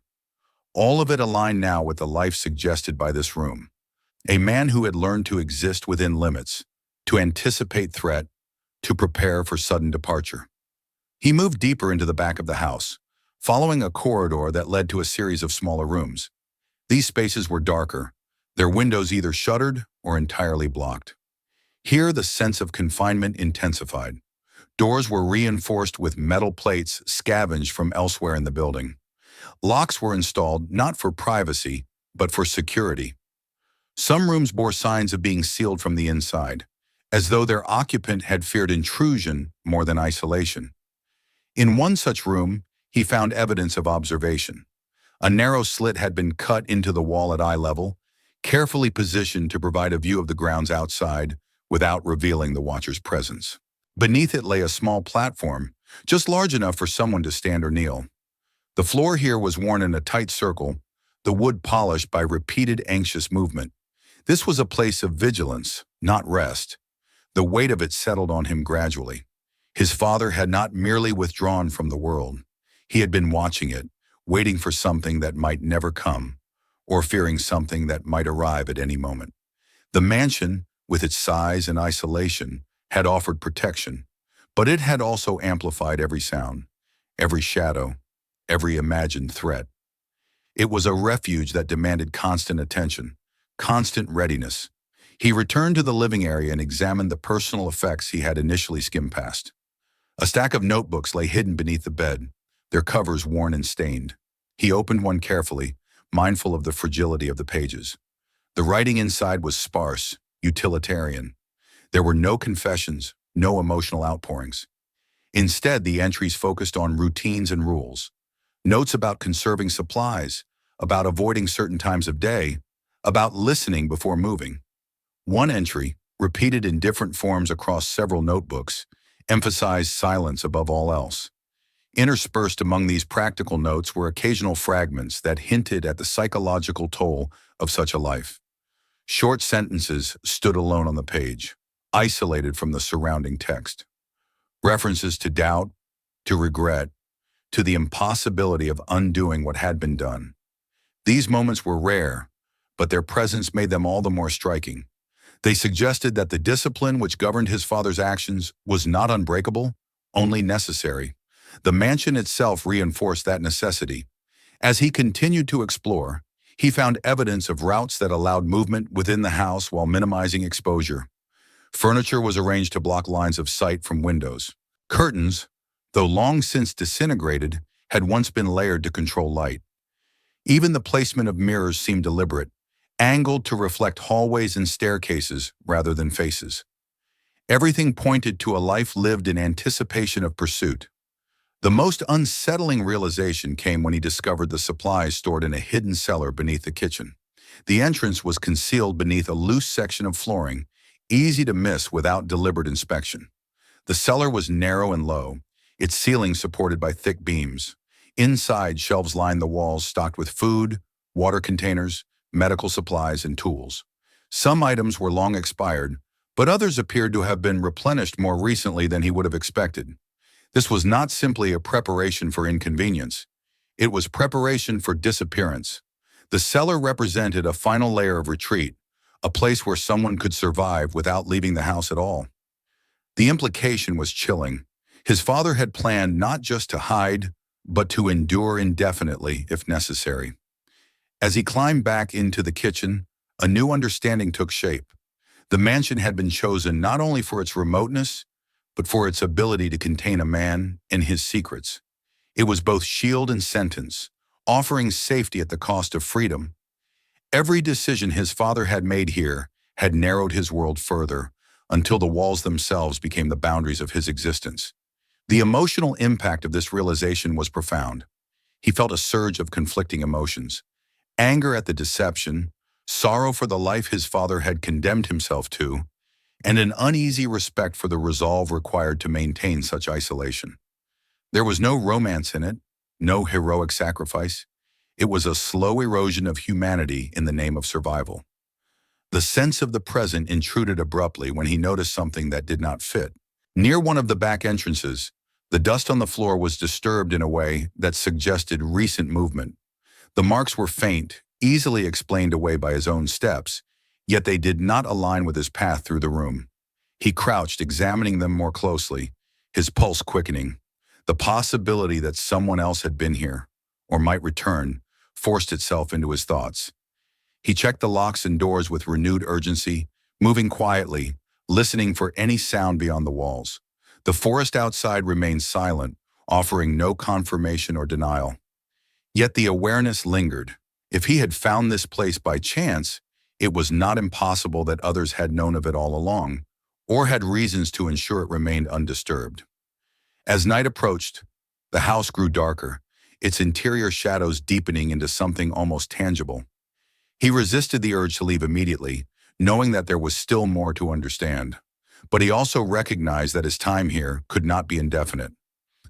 All of it aligned now with the life suggested by this room. A man who had learned to exist within limits, to anticipate threat, to prepare for sudden departure. He moved deeper into the back of the house, following a corridor that led to a series of smaller rooms. These spaces were darker, their windows either shuttered or entirely blocked. Here, the sense of confinement intensified. Doors were reinforced with metal plates scavenged from elsewhere in the building. Locks were installed not for privacy, but for security. Some rooms bore signs of being sealed from the inside, as though their occupant had feared intrusion more than isolation. In one such room, he found evidence of observation. A narrow slit had been cut into the wall at eye level, carefully positioned to provide a view of the grounds outside without revealing the watcher's presence. Beneath it lay a small platform, just large enough for someone to stand or kneel. The floor here was worn in a tight circle, the wood polished by repeated anxious movement. This was a place of vigilance, not rest. The weight of it settled on him gradually. His father had not merely withdrawn from the world. He had been watching it, waiting for something that might never come, or fearing something that might arrive at any moment. The mansion, with its size and isolation, had offered protection, but it had also amplified every sound, every shadow, every imagined threat. It was a refuge that demanded constant attention, constant readiness. He returned to the living area and examined the personal effects he had initially skimmed past. A stack of notebooks lay hidden beneath the bed, their covers worn and stained. He opened one carefully, mindful of the fragility of the pages. The writing inside was sparse, utilitarian. There were no confessions, no emotional outpourings. Instead, the entries focused on routines and rules. Notes about conserving supplies, about avoiding certain times of day, about listening before moving. One entry, repeated in different forms across several notebooks, emphasized silence above all else. Interspersed among these practical notes were occasional fragments that hinted at the psychological toll of such a life. Short sentences stood alone on the page, isolated from the surrounding text. References to doubt, to regret, to the impossibility of undoing what had been done. These moments were rare, but their presence made them all the more striking. They suggested that the discipline which governed his father's actions was not unbreakable, only necessary. The mansion itself reinforced that necessity. As he continued to explore, he found evidence of routes that allowed movement within the house while minimizing exposure. Furniture was arranged to block lines of sight from windows. Curtains, though long since disintegrated, had once been layered to control light. Even the placement of mirrors seemed deliberate, angled to reflect hallways and staircases rather than faces. Everything pointed to a life lived in anticipation of pursuit. The most unsettling realization came when he discovered the supplies stored in a hidden cellar beneath the kitchen. The entrance was concealed beneath a loose section of flooring, easy to miss without deliberate inspection. The cellar was narrow and low, its ceiling supported by thick beams. Inside, shelves lined the walls stocked with food, water containers, medical supplies, and tools. Some items were long expired, but others appeared to have been replenished more recently than he would have expected. This was not simply a preparation for inconvenience. It was preparation for disappearance. The cellar represented a final layer of retreat, a place where someone could survive without leaving the house at all. The implication was chilling. His father had planned not just to hide, but to endure indefinitely if necessary. As he climbed back into the kitchen, a new understanding took shape. The mansion had been chosen not only for its remoteness, but for its ability to contain a man and his secrets. It was both shield and sentence, offering safety at the cost of freedom. Every decision his father had made here had narrowed his world further, until the walls themselves became the boundaries of his existence. The emotional impact of this realization was profound. He felt a surge of conflicting emotions: anger at the deception, sorrow for the life his father had condemned himself to, and an uneasy respect for the resolve required to maintain such isolation. There was no romance in it, no heroic sacrifice. It was a slow erosion of humanity in the name of survival. The sense of the present intruded abruptly when he noticed something that did not fit. Near one of the back entrances, the dust on the floor was disturbed in a way that suggested recent movement. The marks were faint, easily explained away by his own steps, yet they did not align with his path through the room. He crouched, examining them more closely, his pulse quickening. The possibility that someone else had been here, or might return, forced itself into his thoughts. He checked the locks and doors with renewed urgency, moving quietly, listening for any sound beyond the walls. The forest outside remained silent, offering no confirmation or denial. Yet the awareness lingered. If he had found this place by chance, it was not impossible that others had known of it all along, or had reasons to ensure it remained undisturbed. As night approached, the house grew darker, its interior shadows deepening into something almost tangible. He resisted the urge to leave immediately, knowing that there was still more to understand. But he also recognized that his time here could not be indefinite.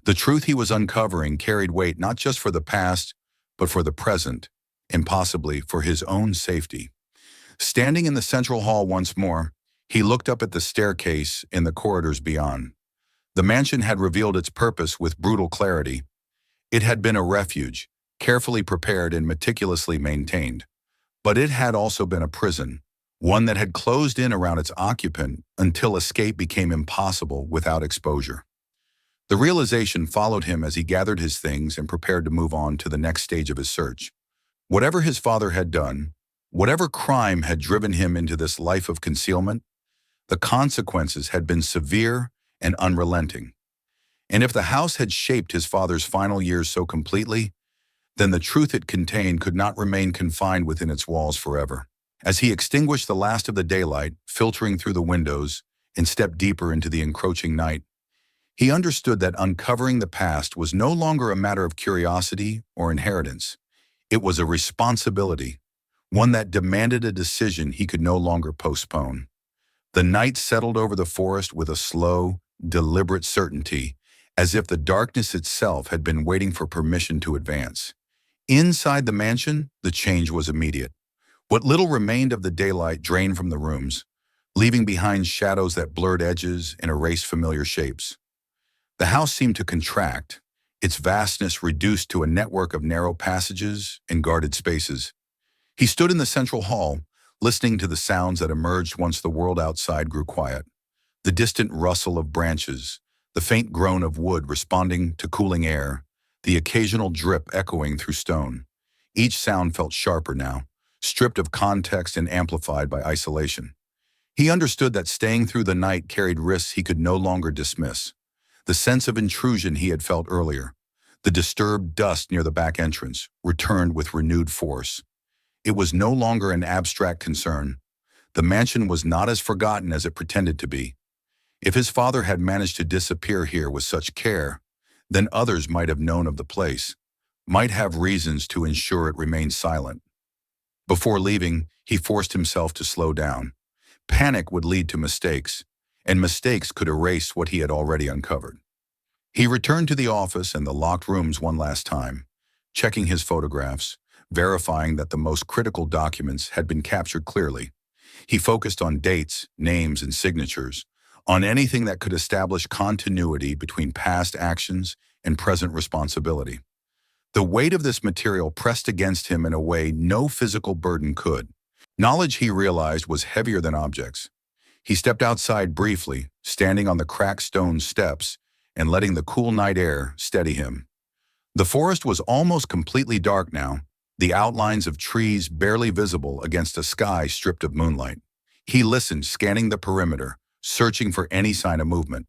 The truth he was uncovering carried weight not just for the past, but for the present, and possibly for his own safety. Standing in the central hall once more, he looked up at the staircase in the corridors beyond. The mansion had revealed its purpose with brutal clarity. It had been a refuge, carefully prepared and meticulously maintained. But it had also been a prison, one that had closed in around its occupant until escape became impossible without exposure. The realization followed him as he gathered his things and prepared to move on to the next stage of his search. Whatever his father had done, whatever crime had driven him into this life of concealment, the consequences had been severe and unrelenting. And if the house had shaped his father's final years so completely, then the truth it contained could not remain confined within its walls forever. As he extinguished the last of the daylight, filtering through the windows, and stepped deeper into the encroaching night, he understood that uncovering the past was no longer a matter of curiosity or inheritance. It was a responsibility, one that demanded a decision he could no longer postpone. The night settled over the forest with a slow, deliberate certainty, as if the darkness itself had been waiting for permission to advance. Inside the mansion, the change was immediate. What little remained of the daylight drained from the rooms, leaving behind shadows that blurred edges and erased familiar shapes. The house seemed to contract, its vastness reduced to a network of narrow passages and guarded spaces. He stood in the central hall, listening to the sounds that emerged once the world outside grew quiet. The distant rustle of branches, the faint groan of wood responding to cooling air, the occasional drip echoing through stone. Each sound felt sharper now, stripped of context and amplified by isolation. He understood that staying through the night carried risks he could no longer dismiss. The sense of intrusion he had felt earlier, the disturbed dust near the back entrance, returned with renewed force. It was no longer an abstract concern. The mansion was not as forgotten as it pretended to be. If his father had managed to disappear here with such care, then others might have known of the place, might have reasons to ensure it remained silent. Before leaving, he forced himself to slow down. Panic would lead to mistakes, and mistakes could erase what he had already uncovered. He returned to the office and the locked rooms one last time, checking his photographs, verifying that the most critical documents had been captured clearly. He focused on dates, names, and signatures, on anything that could establish continuity between past actions and present responsibility. The weight of this material pressed against him in a way no physical burden could. Knowledge, he realized, was heavier than objects. He stepped outside briefly, standing on the cracked stone steps and letting the cool night air steady him. The forest was almost completely dark now, the outlines of trees barely visible against a sky stripped of moonlight. He listened, scanning the perimeter, searching for any sign of movement.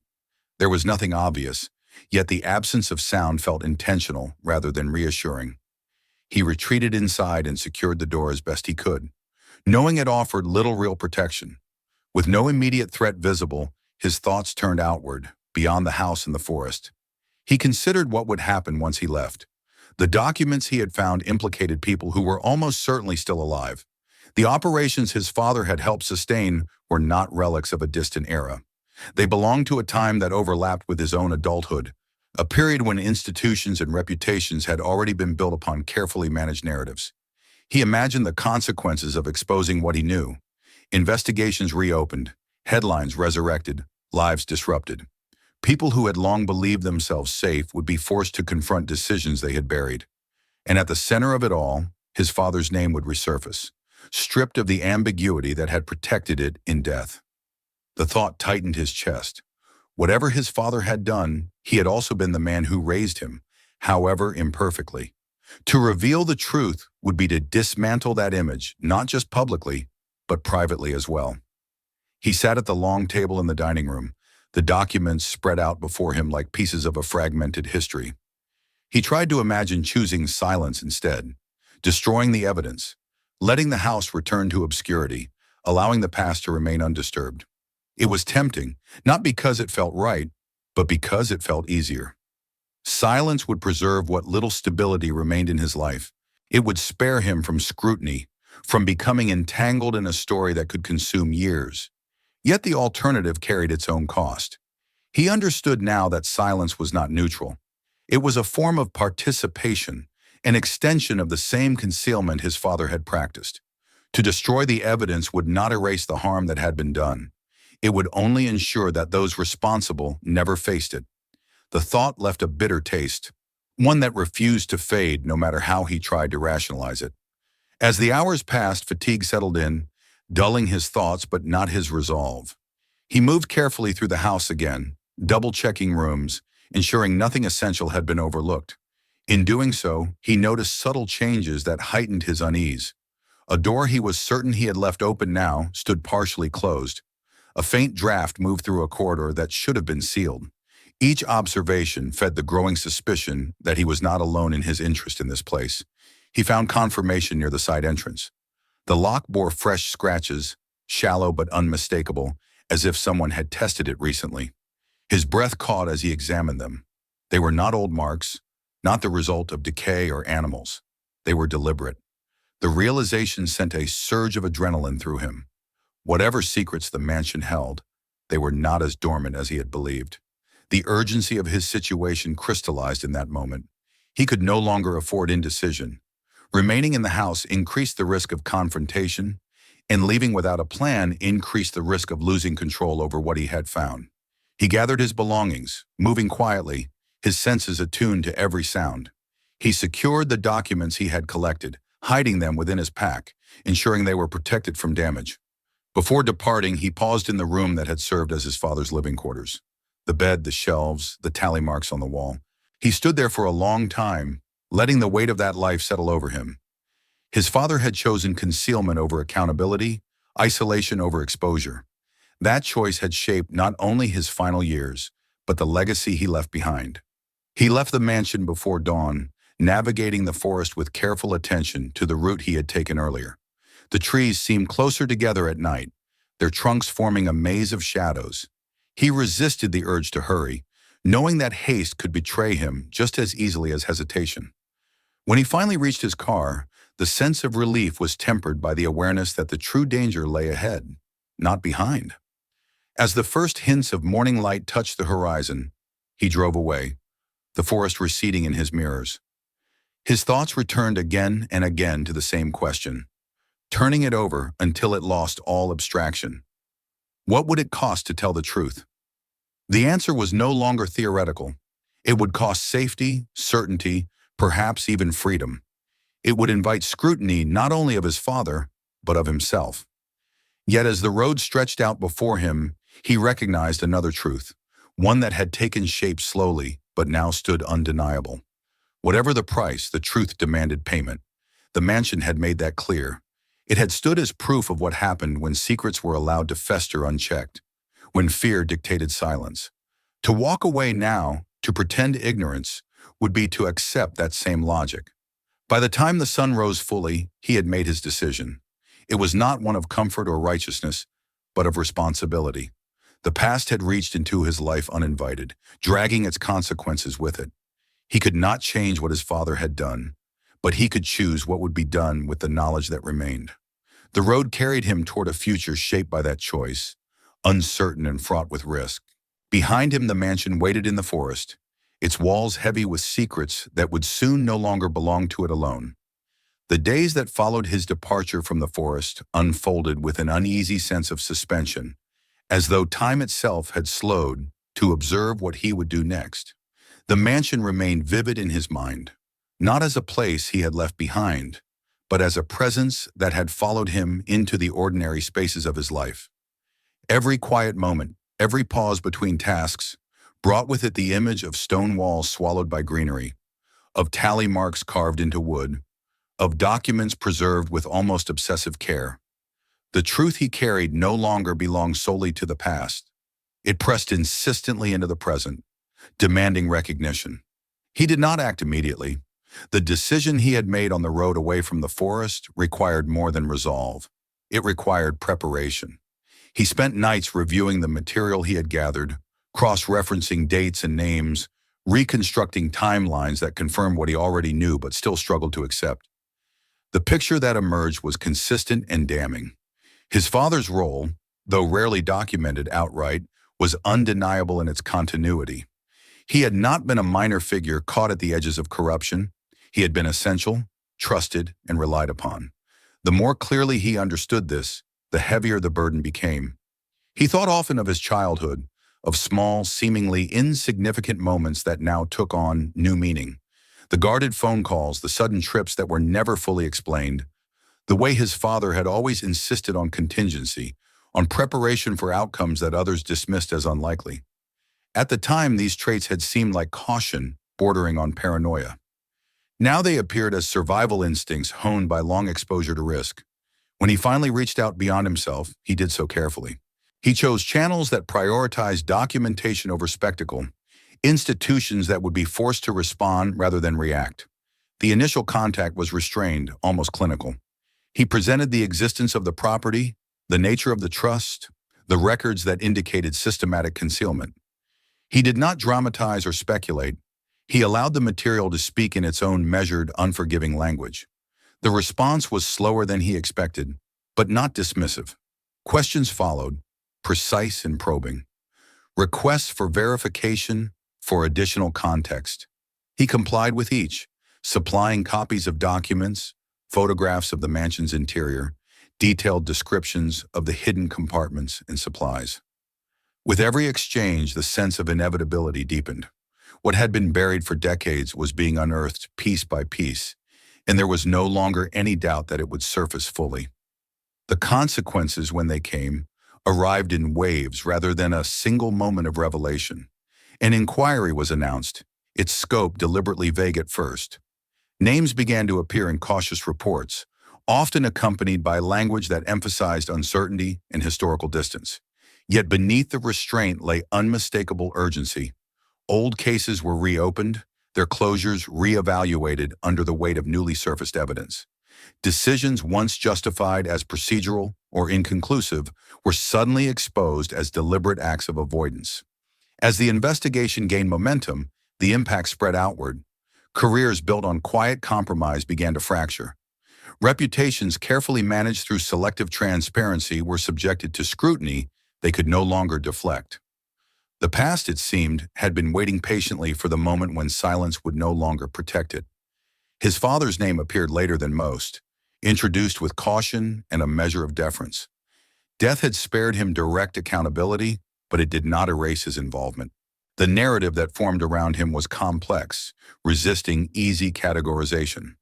There was nothing obvious, yet the absence of sound felt intentional rather than reassuring. He retreated inside and secured the door as best he could, knowing it offered little real protection. With no immediate threat visible, his thoughts turned outward, beyond the house and the forest. He considered what would happen once he left. The documents he had found implicated people who were almost certainly still alive. The operations his father had helped sustain were not relics of a distant era. They belonged to a time that overlapped with his own adulthood, a period when institutions and reputations had already been built upon carefully managed narratives. He imagined the consequences of exposing what he knew. Investigations reopened, headlines resurrected, lives disrupted. People who had long believed themselves safe would be forced to confront decisions they had buried. And at the center of it all, his father's name would resurface, stripped of the ambiguity that had protected it in death. The thought tightened his chest. Whatever his father had done, he had also been the man who raised him, however imperfectly. To reveal the truth would be to dismantle that image, not just publicly, but privately as well. He sat at the long table in the dining room, the documents spread out before him like pieces of a fragmented history. He tried to imagine choosing silence instead, destroying the evidence, letting the house return to obscurity, allowing the past to remain undisturbed. It was tempting, not because it felt right, but because it felt easier. Silence would preserve what little stability remained in his life. It would spare him from scrutiny, from becoming entangled in a story that could consume years. Yet the alternative carried its own cost. He understood now that silence was not neutral. It was a form of participation, an extension of the same concealment his father had practiced. To destroy the evidence would not erase the harm that had been done. It would only ensure that those responsible never faced it. The thought left a bitter taste, one that refused to fade no matter how he tried to rationalize it. As the hours passed, fatigue settled in, dulling his thoughts but not his resolve. He moved carefully through the house again, double-checking rooms, ensuring nothing essential had been overlooked. In doing so, he noticed subtle changes that heightened his unease. A door he was certain he had left open now stood partially closed. A faint draft moved through a corridor that should have been sealed. Each observation fed the growing suspicion that he was not alone in his interest in this place. He found confirmation near the side entrance. The lock bore fresh scratches, shallow but unmistakable, as if someone had tested it recently. His breath caught as he examined them. They were not old marks, not the result of decay or animals. They were deliberate. The realization sent a surge of adrenaline through him. Whatever secrets the mansion held, they were not as dormant as he had believed. The urgency of his situation crystallized in that moment. He could no longer afford indecision. Remaining in the house increased the risk of confrontation, and leaving without a plan increased the risk of losing control over what he had found. He gathered his belongings, moving quietly, his senses attuned to every sound. He secured the documents he had collected, hiding them within his pack, ensuring they were protected from damage. Before departing, he paused in the room that had served as his father's living quarters. The bed, the shelves, the tally marks on the wall. He stood there for a long time, letting the weight of that life settle over him. His father had chosen concealment over accountability, isolation over exposure. That choice had shaped not only his final years, but the legacy he left behind. He left the mansion before dawn, navigating the forest with careful attention to the route he had taken earlier. The trees seemed closer together at night, their trunks forming a maze of shadows. He resisted the urge to hurry, knowing that haste could betray him just as easily as hesitation. When he finally reached his car, the sense of relief was tempered by the awareness that the true danger lay ahead, not behind. As the first hints of morning light touched the horizon, he drove away, the forest receding in his mirrors. His thoughts returned again and again to the same question, turning it over until it lost all abstraction. What would it cost to tell the truth? The answer was no longer theoretical. It would cost safety, certainty, perhaps even freedom. It would invite scrutiny not only of his father, but of himself. Yet as the road stretched out before him, he recognized another truth, one that had taken shape slowly, but now stood undeniable. Whatever the price, the truth demanded payment. The mansion had made that clear. It had stood as proof of what happened when secrets were allowed to fester unchecked, when fear dictated silence. To walk away now, to pretend ignorance, would be to accept that same logic. By the time the sun rose fully, he had made his decision. It was not one of comfort or righteousness, but of responsibility. The past had reached into his life uninvited, dragging its consequences with it. He could not change what his father had done, but he could choose what would be done with the knowledge that remained. The road carried him toward a future shaped by that choice, uncertain and fraught with risk. Behind him, the mansion waited in the forest, its walls heavy with secrets that would soon no longer belong to it alone. The days that followed his departure from the forest unfolded with an uneasy sense of suspension, as though time itself had slowed to observe what he would do next. The mansion remained vivid in his mind, not as a place he had left behind, but as a presence that had followed him into the ordinary spaces of his life. Every quiet moment, every pause between tasks, brought with it the image of stone walls swallowed by greenery, of tally marks carved into wood, of documents preserved with almost obsessive care. The truth he carried no longer belonged solely to the past. It pressed insistently into the present, demanding recognition. He did not act immediately. The decision he had made on the road away from the forest required more than resolve. It required preparation. He spent nights reviewing the material he had gathered, cross-referencing dates and names, reconstructing timelines that confirmed what he already knew but still struggled to accept. The picture that emerged was consistent and damning. His father's role, though rarely documented outright, was undeniable in its continuity. He had not been a minor figure caught at the edges of corruption. He had been essential, trusted, and relied upon. The more clearly he understood this, the heavier the burden became. He thought often of his childhood, of small, seemingly insignificant moments that now took on new meaning. The guarded phone calls, the sudden trips that were never fully explained, the way his father had always insisted on contingency, on preparation for outcomes that others dismissed as unlikely. At the time, these traits had seemed like caution, bordering on paranoia. Now they appeared as survival instincts honed by long exposure to risk. When he finally reached out beyond himself, he did so carefully. He chose channels that prioritized documentation over spectacle, institutions that would be forced to respond rather than react. The initial contact was restrained, almost clinical. He presented the existence of the property, the nature of the trust, the records that indicated systematic concealment. He did not dramatize or speculate. He allowed the material to speak in its own measured, unforgiving language. The response was slower than he expected, but not dismissive. Questions followed, precise and probing. Requests for verification, for additional context. He complied with each, supplying copies of documents, photographs of the mansion's interior, detailed descriptions of the hidden compartments and supplies. With every exchange, the sense of inevitability deepened. What had been buried for decades was being unearthed piece by piece, and there was no longer any doubt that it would surface fully. The consequences, when they came, arrived in waves rather than a single moment of revelation. An inquiry was announced, its scope deliberately vague at first. Names began to appear in cautious reports, often accompanied by language that emphasized uncertainty and historical distance. Yet beneath the restraint lay unmistakable urgency. Old cases were reopened, their closures reevaluated under the weight of newly surfaced evidence. Decisions once justified as procedural or inconclusive were suddenly exposed as deliberate acts of avoidance. As the investigation gained momentum, the impact spread outward. Careers built on quiet compromise began to fracture. Reputations carefully managed through selective transparency were subjected to scrutiny they could no longer deflect. The past, it seemed, had been waiting patiently for the moment when silence would no longer protect it. His father's name appeared later than most, introduced with caution and a measure of deference. Death had spared him direct accountability, but it did not erase his involvement. The narrative that formed around him was complex, resisting easy categorization.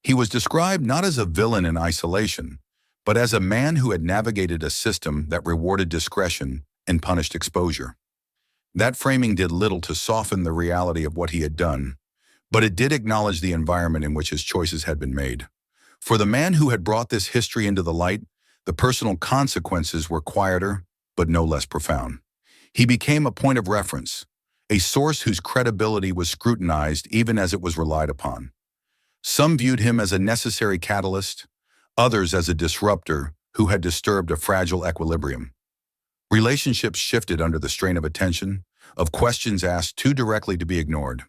He was described not as a villain in isolation, but as a man who had navigated a system that rewarded discretion and punished exposure. That framing did little to soften the reality of what he had done, but it did acknowledge the environment in which his choices had been made. For the man who had brought this history into the light, the personal consequences were quieter, but no less profound. He became a point of reference, a source whose credibility was scrutinized even as it was relied upon. Some viewed him as a necessary catalyst, others as a disruptor who had disturbed a fragile equilibrium. Relationships shifted under the strain of attention, of questions asked too directly to be ignored.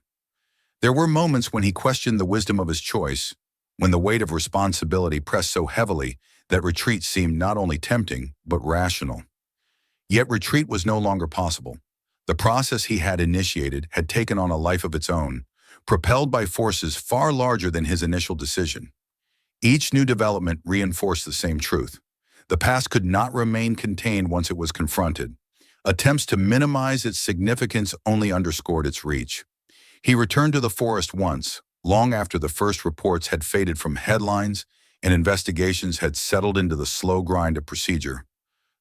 There were moments when he questioned the wisdom of his choice, when the weight of responsibility pressed so heavily that retreat seemed not only tempting, but rational. Yet retreat was no longer possible. The process he had initiated had taken on a life of its own, propelled by forces far larger than his initial decision. Each new development reinforced the same truth. The past could not remain contained once it was confronted. Attempts to minimize its significance only underscored its reach. He returned to the forest once, long after the first reports had faded from headlines and investigations had settled into the slow grind of procedure.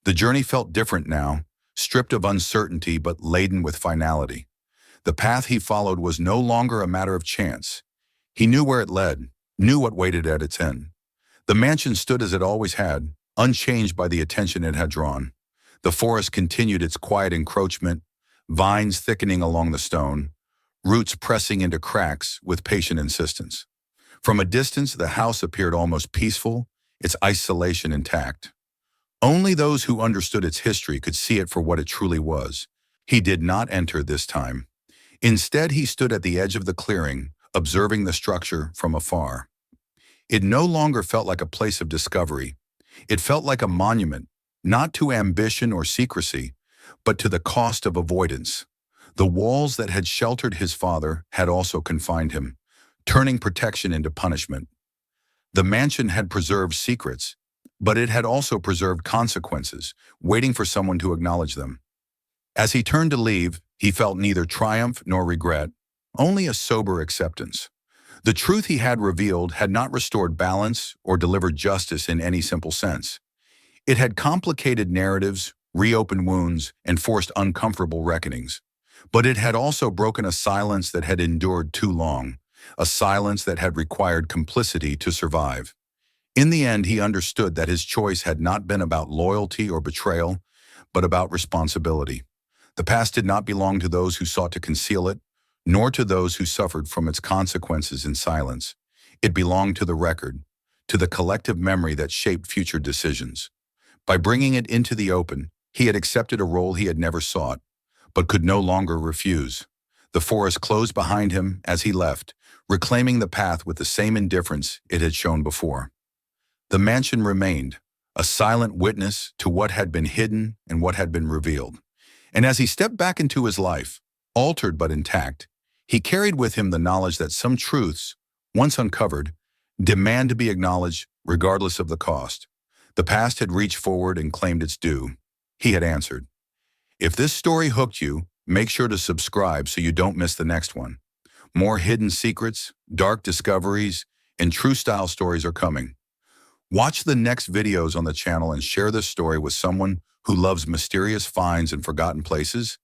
The journey felt different now, stripped of uncertainty but laden with finality. The path he followed was no longer a matter of chance. He knew where it led, knew what waited at its end. The mansion stood as it always had, unchanged by the attention it had drawn. The forest continued its quiet encroachment, vines thickening along the stone, roots pressing into cracks with patient insistence. From a distance, the house appeared almost peaceful, its isolation intact. Only those who understood its history could see it for what it truly was. He did not enter this time. Instead, he stood at the edge of the clearing, observing the structure from afar. It no longer felt like a place of discovery. It felt like a monument, not to ambition or secrecy, but to the cost of avoidance. The walls that had sheltered his father had also confined him, turning protection into punishment. The mansion had preserved secrets, but it had also preserved consequences, waiting for someone to acknowledge them. As he turned to leave, he felt neither triumph nor regret, only a sober acceptance. The truth he had revealed had not restored balance or delivered justice in any simple sense. It had complicated narratives, reopened wounds, and forced uncomfortable reckonings. But it had also broken a silence that had endured too long, a silence that had required complicity to survive. In the end, he understood that his choice had not been about loyalty or betrayal, but about responsibility. The past did not belong to those who sought to conceal it, nor to those who suffered from its consequences in silence. It belonged to the record, to the collective memory that shaped future decisions. By bringing it into the open, he had accepted a role he had never sought, but could no longer refuse. The forest closed behind him as he left, reclaiming the path with the same indifference it had shown before. The mansion remained, a silent witness to what had been hidden and what had been revealed. And as he stepped back into his life, altered but intact, he carried with him the knowledge that some truths, once uncovered, demand to be acknowledged regardless of the cost. The past had reached forward and claimed its due. He had answered. If this story hooked you, make sure to subscribe so you don't miss the next one. More hidden secrets, dark discoveries, and true style stories are coming. Watch the next videos on the channel and share this story with someone who loves mysterious finds and forgotten places.